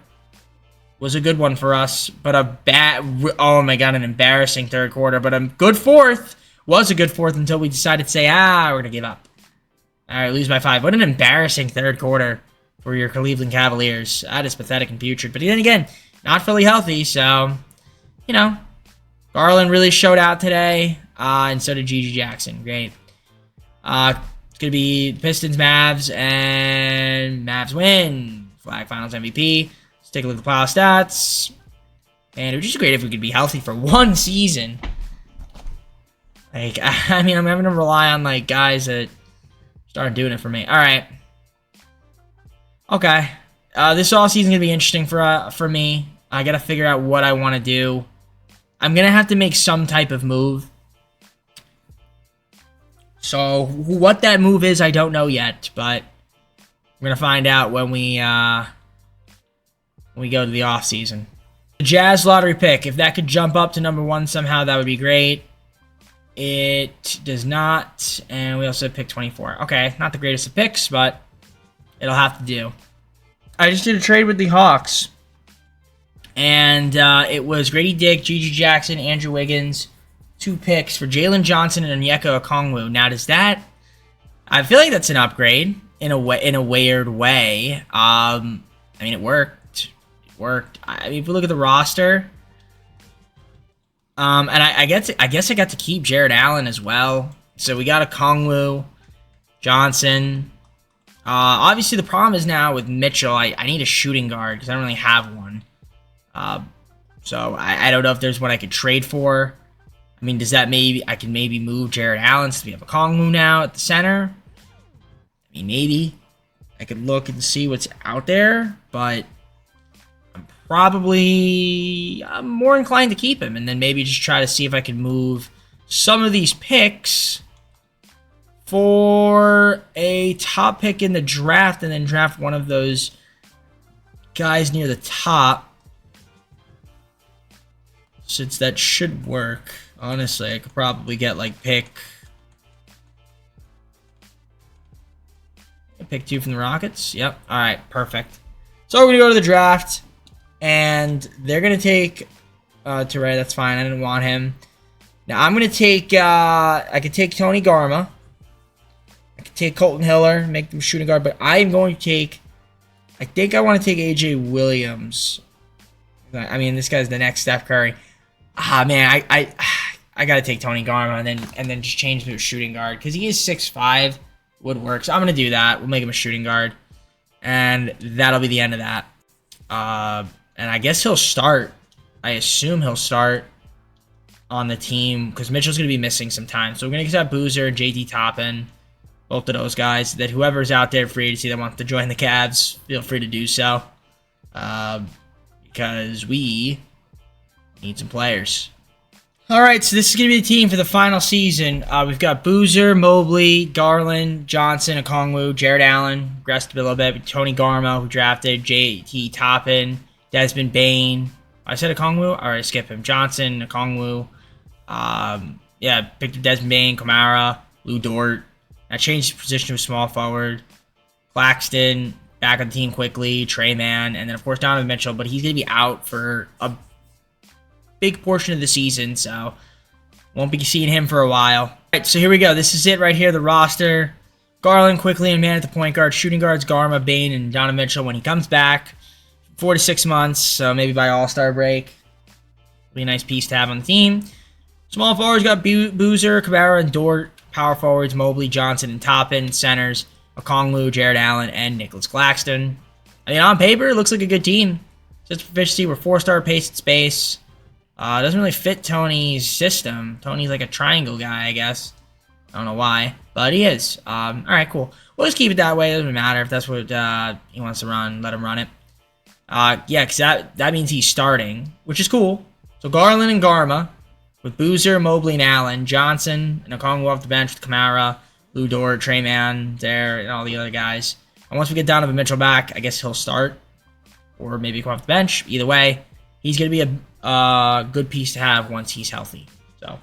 was a good one for us. But a bad... Oh my god, an embarrassing third quarter. But a good fourth. Was a good fourth until we decided to say, we're going to give up. Alright, lose by 5. What an embarrassing third quarter for your Cleveland Cavaliers. That is pathetic and putrid. But then again, not fully healthy, so, you know. Garland really showed out today, and so did Gigi Jackson. Great. It's going to be Pistons, Mavs, and Mavs win. Flag Finals MVP. Let's take a look at the pile of stats. And it would just be great if we could be healthy for one season. Like, I mean, I'm having to rely on, like, guys that started doing it for me. All right. Okay. This offseason is going to be interesting for me. I got to figure out what I want to do. I'm going to have to make some type of move. So, what that move is, I don't know yet. But we're going to find out when we go to the offseason. The Jazz lottery pick. If that could jump up to number 1 somehow, that would be great. It does not, and we also pick 24. Okay, not the greatest of picks, but it'll have to do. I just did a trade with the Hawks, and it was Grady Dick, Gigi Jackson, Andrew Wiggins, 2 picks for Jalen Johnson and Onyeka Okongwu. Now, does that? I feel like that's an upgrade in a weird way. I mean, it worked. It worked. I mean, if we look at the roster. And I guess I got to keep Jared Allen as well. So we got a Okongwu, Johnson. Obviously, the problem is now with Mitchell, I need a shooting guard because I don't really have one. So I don't know if there's one I could trade for. I mean, does that I can maybe move Jared Allen since we have a Okongwu now at the center? I mean, maybe. I could look and see what's out there, but I'm more inclined to keep him and then maybe just try to see if I can move some of these picks for a top pick in the draft and then draft one of those guys near the top. Since that should work. Honestly, I could probably get like pick 2 from the Rockets. Yep. All right. Perfect. So we're going to go to the draft. And they're going to take Touré. That's fine. I didn't want him. Now, I'm going to take... I could take Tony Garma. I could take Colton Hiller, make them shooting guard. But I'm going to take... I think I want to take A.J. Williams. I mean, this guy's the next Steph Curry. Man, I I gotta take Tony Garma and then just change him to a shooting guard because he is 6'5", would work. So I'm gonna do that. We'll make him a shooting guard, and that'll be the end of that. And I guess he'll start. I assume he'll start on the team because Mitchell's gonna be missing some time. So we're gonna accept Boozer and JT Toppin, both of those guys. That whoever's out there free agency that wants to join the Cavs, feel free to do so, because we need some players. All right, so this is going to be the team for the final season. We've got Boozer, Mobley, Garland, Johnson, Okongwu, Jared Allen, regressed a little bit, Tony Garma, who drafted, JT Toppin, Desmond Bane. I said Okongwu? All right, skip him. Johnson, Okongwu. Yeah, picked up Desmond Bane, Kamara, Lou Dort. I changed his position to a small forward. Claxton, back on the team quickly. Trey Mann, and then, of course, Donovan Mitchell, but he's going to be out for a big portion of the season, so won't be seeing him for a while. All right, so here we go. This is it right here, the roster. Garland, quickly, and Mann at the point guard. Shooting guards, Garma, Bane, and Donovan Mitchell when he comes back. 4 to 6 months, so maybe by All-Star break. Be a nice piece to have on the team. Small forwards got Boozer, Kamara, and Dort. Power forwards, Mobley, Johnson, and Toppin. Centers, Okongwu, Jared Allen, and Nicholas Claxton. I mean, on paper, it looks like a good team. Just proficiency, we're 4-star pace and space. It doesn't really fit Tony's system. Tony's like a triangle guy, I guess. I don't know why, but he is. All right, cool. We'll just keep it that way. It doesn't matter if that's what he wants to run. Let him run it. Yeah, because that means he's starting, which is cool. So Garland and Garma with Boozer, Mobley, and Allen. Johnson and Okongwu off the bench with Kamara, Lou Dort, Trey Mann there, and all the other guys. And once we get Donovan Mitchell back, I guess he'll start. Or maybe come off the bench. Either way, he's going to be a good piece to have once he's healthy. So,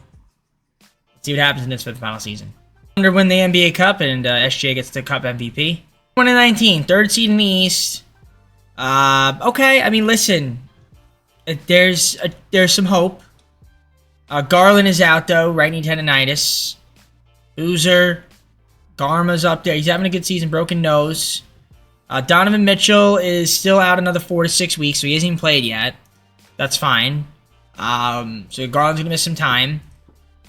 let's see what happens in this for the final season. Under win the NBA Cup, and SJ gets the Cup MVP. 2019, third seed in the East. Okay, I mean, listen. There's some hope. Garland is out, though. Right knee tendonitis. Boozer. Garma's up there. He's having a good season. Broken nose. Donovan Mitchell is still out another 4 to 6 weeks, so he hasn't even played yet. That's fine. So Garland's going to miss some time.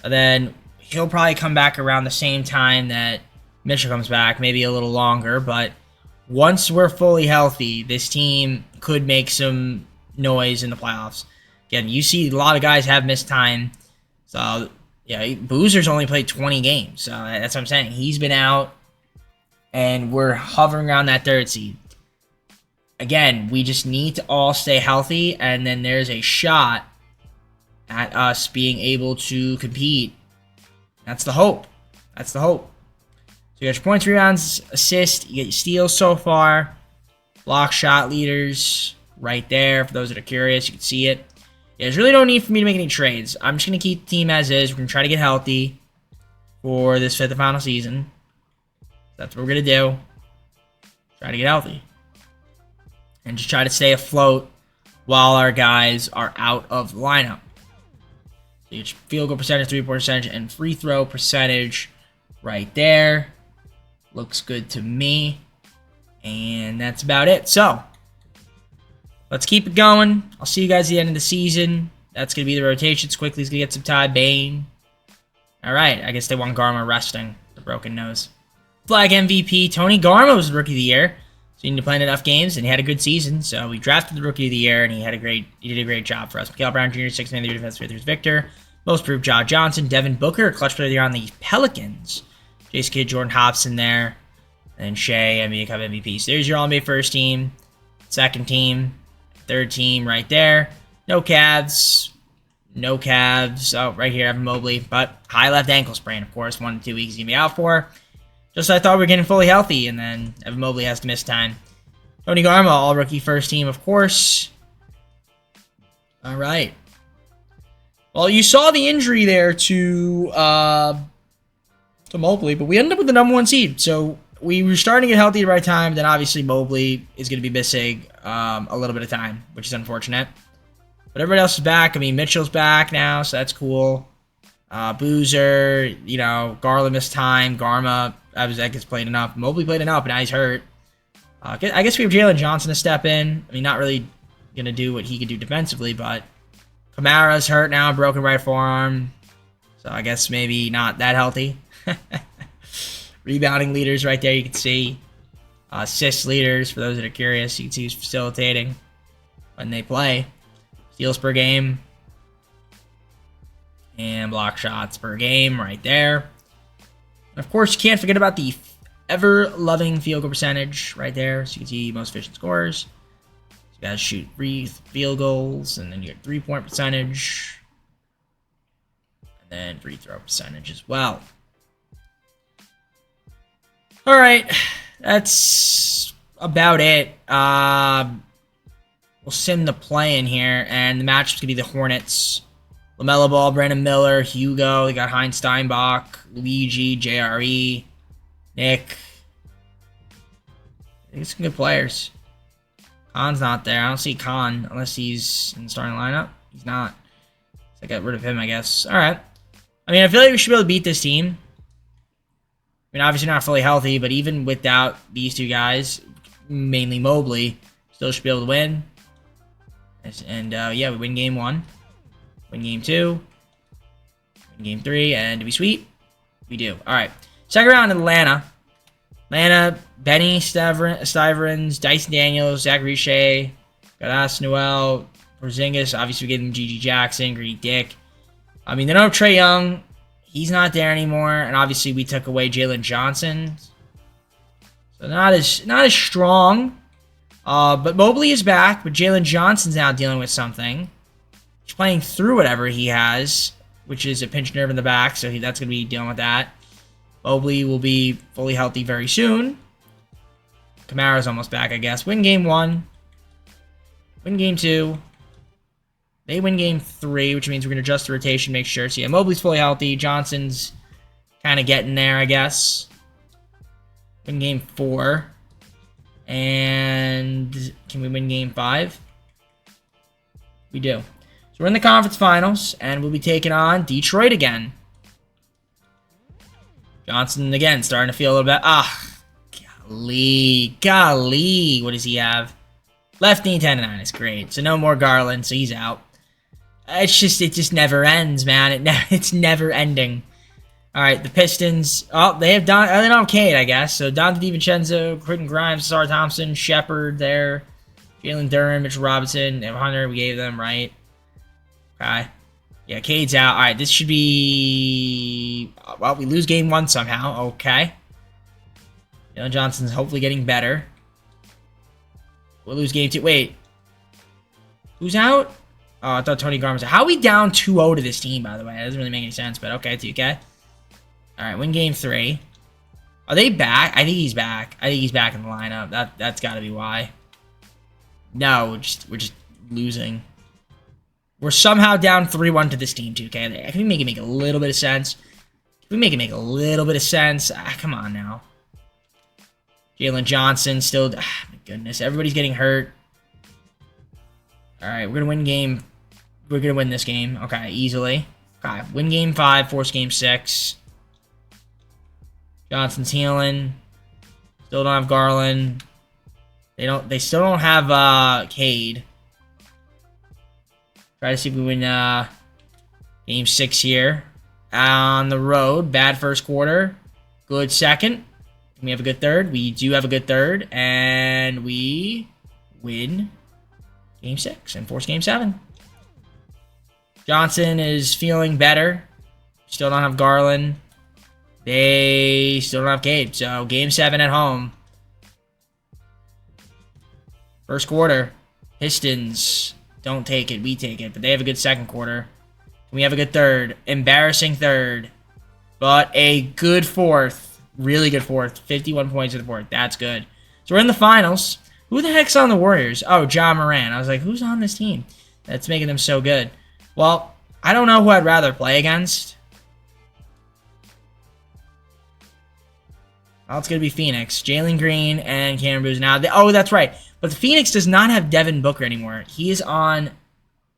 And then he'll probably come back around the same time that Mitchell comes back, maybe a little longer. But once we're fully healthy, this team could make some noise in the playoffs. Again, you see a lot of guys have missed time. So, yeah, Boozer's only played 20 games. So that's what I'm saying. He's been out, and we're hovering around that third seed. Again, we just need to all stay healthy, and then there's a shot at us being able to compete. That's the hope. That's the hope. So you got your points, rebounds, assists. You get your steals so far. Block shot leaders right there. For those that are curious, you can see it. Yeah, there's really no need for me to make any trades. I'm just going to keep the team as is. We're going to try to get healthy for this fifth and final season. That's what we're going to do. Try to get healthy. And just try to stay afloat while our guys are out of the lineup. So your field goal percentage, three-point percentage, and free throw percentage right there. Looks good to me. And that's about it. So, let's keep it going. I'll see you guys at the end of the season. That's going to be the rotations. Quickly's going to get some time. Bane. All right. I guess they want Garma resting. The broken nose. Flag MVP. Tony Garma was the Rookie of the Year. So he didn't play enough games, and he had a good season. So we drafted the Rookie of the Year, and he did a great job for us. Mikael Brown Jr., 6th man of the year, defensive player, Victor. Most improved, Ja Johnson. Devin Booker, clutch player of the year on the Pelicans. Jace Kidd, Jordan Hobson there. And Shea, NBA Cup MVP. So there's your All-NBA first team. Second team. Third team right there. No Cavs. No Cavs. Oh, right here, Evan Mobley. But high left ankle sprain, of course. 1 to 2 weeks he's going to be out for. Just I thought we were getting fully healthy, and then Evan Mobley has to miss time. Tony Garma, all-rookie first team, of course. All right. Well, you saw the injury there to Mobley, but we ended up with the number 1 seed. So we were starting to get healthy at the right time. Then obviously Mobley is going to be missing a little bit of time, which is unfortunate. But everybody else is back. I mean, Mitchell's back now, so that's cool. Boozer, Garland missed time. Garma, I guess, played enough. Mobley played enough, but now he's hurt. I guess we have Jalen Johnson to step in. I mean, not really going to do what he could do defensively, but Kamara's hurt now, broken right forearm. So I guess maybe not that healthy. Rebounding leaders right there, you can see. Assist leaders, for those that are curious, you can see who's facilitating when they play. Steals per game. And block shots per game right there. And of course, you can't forget about the ever-loving field goal percentage right there. So you can see most efficient scorers. So you guys shoot 3 field goals, and then you get 3-point percentage. And then free throw percentage as well. Alright, that's about it. We'll sim the play in here, and the matchup's going to be the Hornets. LaMelo Ball, Brandon Miller, Hugo. They got Heinz Steinbach, Luigi, JRE, Nick. I think some good players. Khan's not there. I don't see Khan unless he's in the starting lineup. He's not. So I got rid of him, I guess. Alright. I mean, I feel like we should be able to beat this team. I mean, obviously not fully healthy, but even without these two guys, mainly Mobley, still should be able to win. And, yeah, we win game 1. Win game 2. Win game 3. And do we sweep? We do. Alright. Second round in Atlanta. Atlanta, Benny Stiverins, Dyson Daniels, Zach Riche, Gadas Noel, Porzingis. Obviously, we gave them G.G. Jackson, Greedy Dick. I mean, they don't have Trae Young. He's not there anymore. And obviously, we took away Jalen Johnson. So not as strong. But Mobley is back. But Jalen Johnson's now dealing with something. He's playing through whatever he has, which is a pinched nerve in the back. So that's going to be dealing with that. Mobley will be fully healthy very soon. Kamara's almost back, I guess. Win game 1. Win game 2. They win game 3, which means we're going to adjust the rotation, make sure. So yeah, Mobley's fully healthy. Johnson's kind of getting there, I guess. Win game 4. And can we win game 5? We do. So we're in the conference finals, and we'll be taking on Detroit again. Johnson, again, starting to feel a little bit... Golly. What does he have? Left knee tendonitis. It's great. So no more Garland, so he's out. It just never ends, man. It's never ending. All right, the Pistons. Oh, they don't have Cade, I guess. So Dante DiVincenzo, Quentin Grimes, Sar Thompson, Shepard there. Jalen Duren, Mitchell Robinson, and Hunter, we gave them, right? Okay. Yeah, Cade's out. All right, this should be... Well, we lose game 1 somehow. Okay. Jalen Johnson's hopefully getting better. We'll lose game 2. Wait. Who's out? Oh, I thought Tony Garm was out. How are we down 2-0 to this team, by the way? That doesn't really make any sense, but okay, 2K. All right, win game 3. Are they back? I think he's back. I think he's back in the lineup. That's got to be why. No, we're just losing. We're somehow down 3-1 to this team, 2K. Can we make it make a little bit of sense? Can we make it make a little bit of sense? Come on now. Jalen Johnson still... my goodness, everybody's getting hurt. All right, we're going to win game... We're going to win this game. Okay, easily. Okay, win game 5, force game 6. Johnson's healing. Still don't have Garland. They still don't have Cade. Try to see if we win game 6 here. On the road. Bad first quarter. Good second. Can we have a good third? We do have a good third. And we win game 6 and force game 7. Johnson is feeling better. Still don't have Garland. They still don't have Cade. So game 7 at home. First quarter. Pistons don't take it. We take it. But they have a good second quarter. We have a good third. Embarrassing third. But a good fourth. Really good fourth. 51 points in the fourth. That's good. So we're in the finals. Who the heck's on the Warriors? Oh, John Moran. I was like, who's on this team that's making them so good? Well, I don't know who I'd rather play against. Well, it's going to be Phoenix. Jalen Green and Cameron Booz. Now, oh, that's right. But the Phoenix does not have Devin Booker anymore. He is on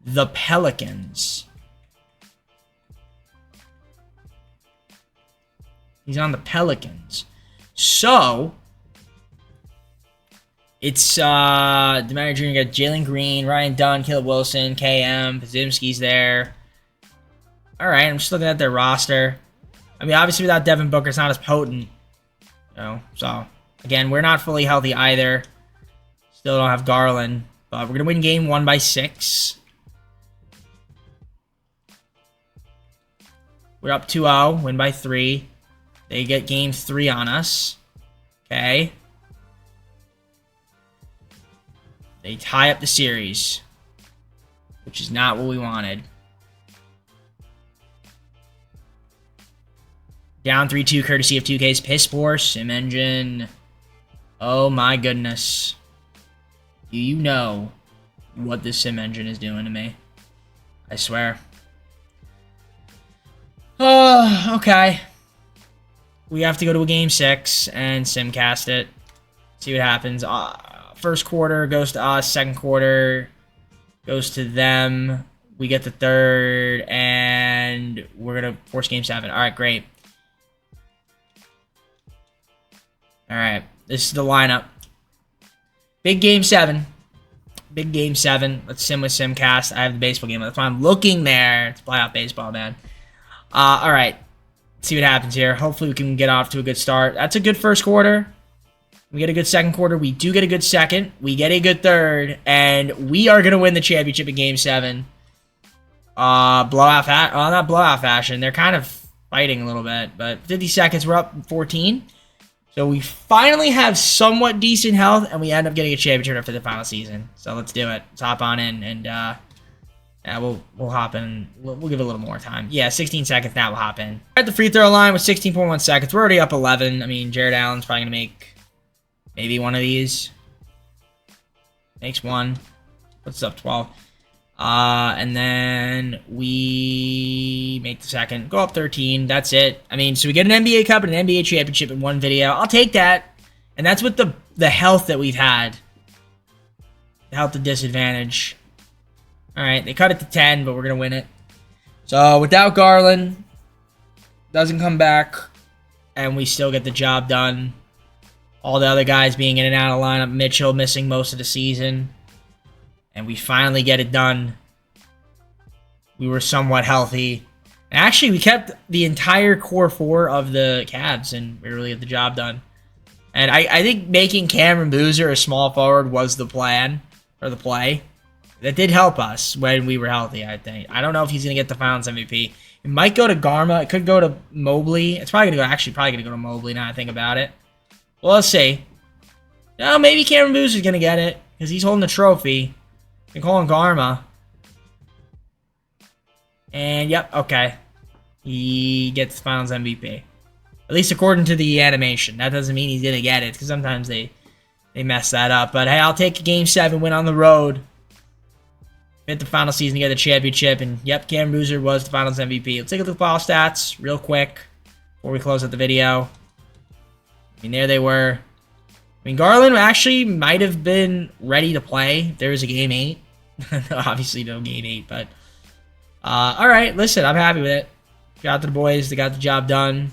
the Pelicans. He's on the Pelicans. So, it's DeMar Jr. got Jalen Green, Ryan Dunn, Caleb Wilson, KM, Podziemski's there. Alright, I'm just looking at their roster. I mean, obviously without Devin Booker, it's not as potent. You know, so, again, we're not fully healthy either. Still don't have Garland. But we're going to win game 1 by 6. We're up 2-0, win by 3. They get game 3 on us. Okay. They tie up the series, which is not what we wanted. Down 3-2, courtesy of 2K's Piss Poor Sim Engine. Oh my goodness. Do you know what this Sim Engine is doing to me? I swear. Oh, okay. We have to go to a game 6 and simcast it. See what happens. First quarter goes to us. Second quarter goes to them. We get the third, and we're going to force game 7. All right, great. All right, this is the lineup. Big game 7. Big game 7. Let's sim with simcast. I have the baseball game. That's why I'm looking there. It's playoff baseball, man. All right. Let's see what happens here. Hopefully we can get off to a good start. That's a good first quarter. We get a good second quarter. We do get a good second. We get a good third. And we are going to win the championship in game 7. Blowout not blowout fashion. They're kind of fighting a little bit. But 50 seconds, we're up 14. So we finally have somewhat decent health. And we end up getting a championship after the final season. So let's do it. Let's hop on in. And yeah, we'll hop in. We'll give it a little more time. Yeah, 16 seconds now. We'll hop in. At the free throw line with 16.1 seconds. We're already up 11. I mean, Jared Allen's probably going to make maybe one of these. Makes one. Puts up 12. And then we make the second. Go up 13. That's it. I mean, so we get an NBA Cup and an NBA Championship in one video. I'll take that. And that's with the health that we've had. The health to disadvantage. Alright, they cut it to 10, but we're going to win it. So, without Garland, doesn't come back, and we still get the job done. All the other guys being in and out of lineup. Mitchell missing most of the season. And we finally get it done. We were somewhat healthy. And actually, we kept the entire core 4 of the Cavs, and we really get the job done. And I think making Cameron Boozer a small forward was the plan, or the play. That did help us when we were healthy, I think. I don't know if he's going to get the Finals MVP. It might go to Garma. It could go to Mobley. It's probably going to go to Mobley now I think about it. Well, let's see. No, maybe Cameron Boozer is going to get it because he's holding the trophy. They're calling Garma. And, yep, okay. He gets the Finals MVP. At least according to the animation. That doesn't mean he's going to get it because sometimes they mess that up. But, hey, I'll take a Game 7 win on the road. Hit the final season to get the championship, and yep, Cam Boozer was the Finals MVP. Let's take a look at the ball stats real quick before we close out the video. I mean, there they were. I mean, Garland actually might have been ready to play if there was a Game 8. Obviously, no Game 8, but all right, listen, I'm happy with it. Shout out to the boys. They got the job done.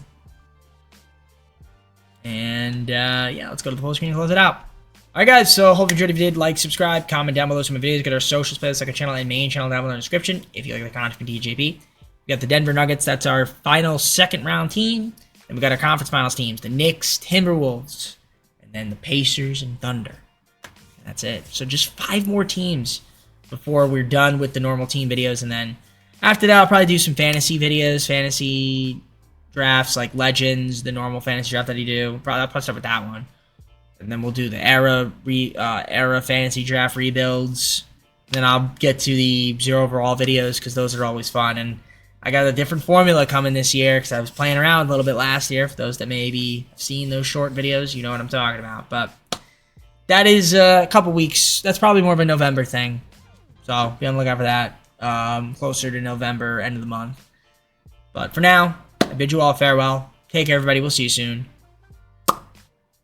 And, yeah, let's go to the full screen and close it out. Alright guys, so hope you enjoyed. If you did, like, subscribe, comment down below some of my videos, get our socials, playlist, like our channel and main channel down below in the description. If you like the content from DJP, we got the Denver Nuggets, that's our final second round team. And we got our conference finals teams, the Knicks, Timberwolves, and then the Pacers and Thunder. And that's it. So just 5 more teams before we're done with the normal team videos, and then after that I'll probably do some fantasy videos, fantasy drafts like Legends, the normal fantasy draft that I do. Probably I'll probably start with that one. And then we'll do the era fantasy draft rebuilds. Then I'll get to the 0 overall videos because those are always fun. And I got a different formula coming this year because I was playing around a little bit last year. For those that maybe have seen those short videos, you know what I'm talking about. But that is a couple weeks. That's probably more of a November thing. So be on the lookout for that. Closer to November, end of the month. But for now, I bid you all farewell. Take care, everybody. We'll see you soon.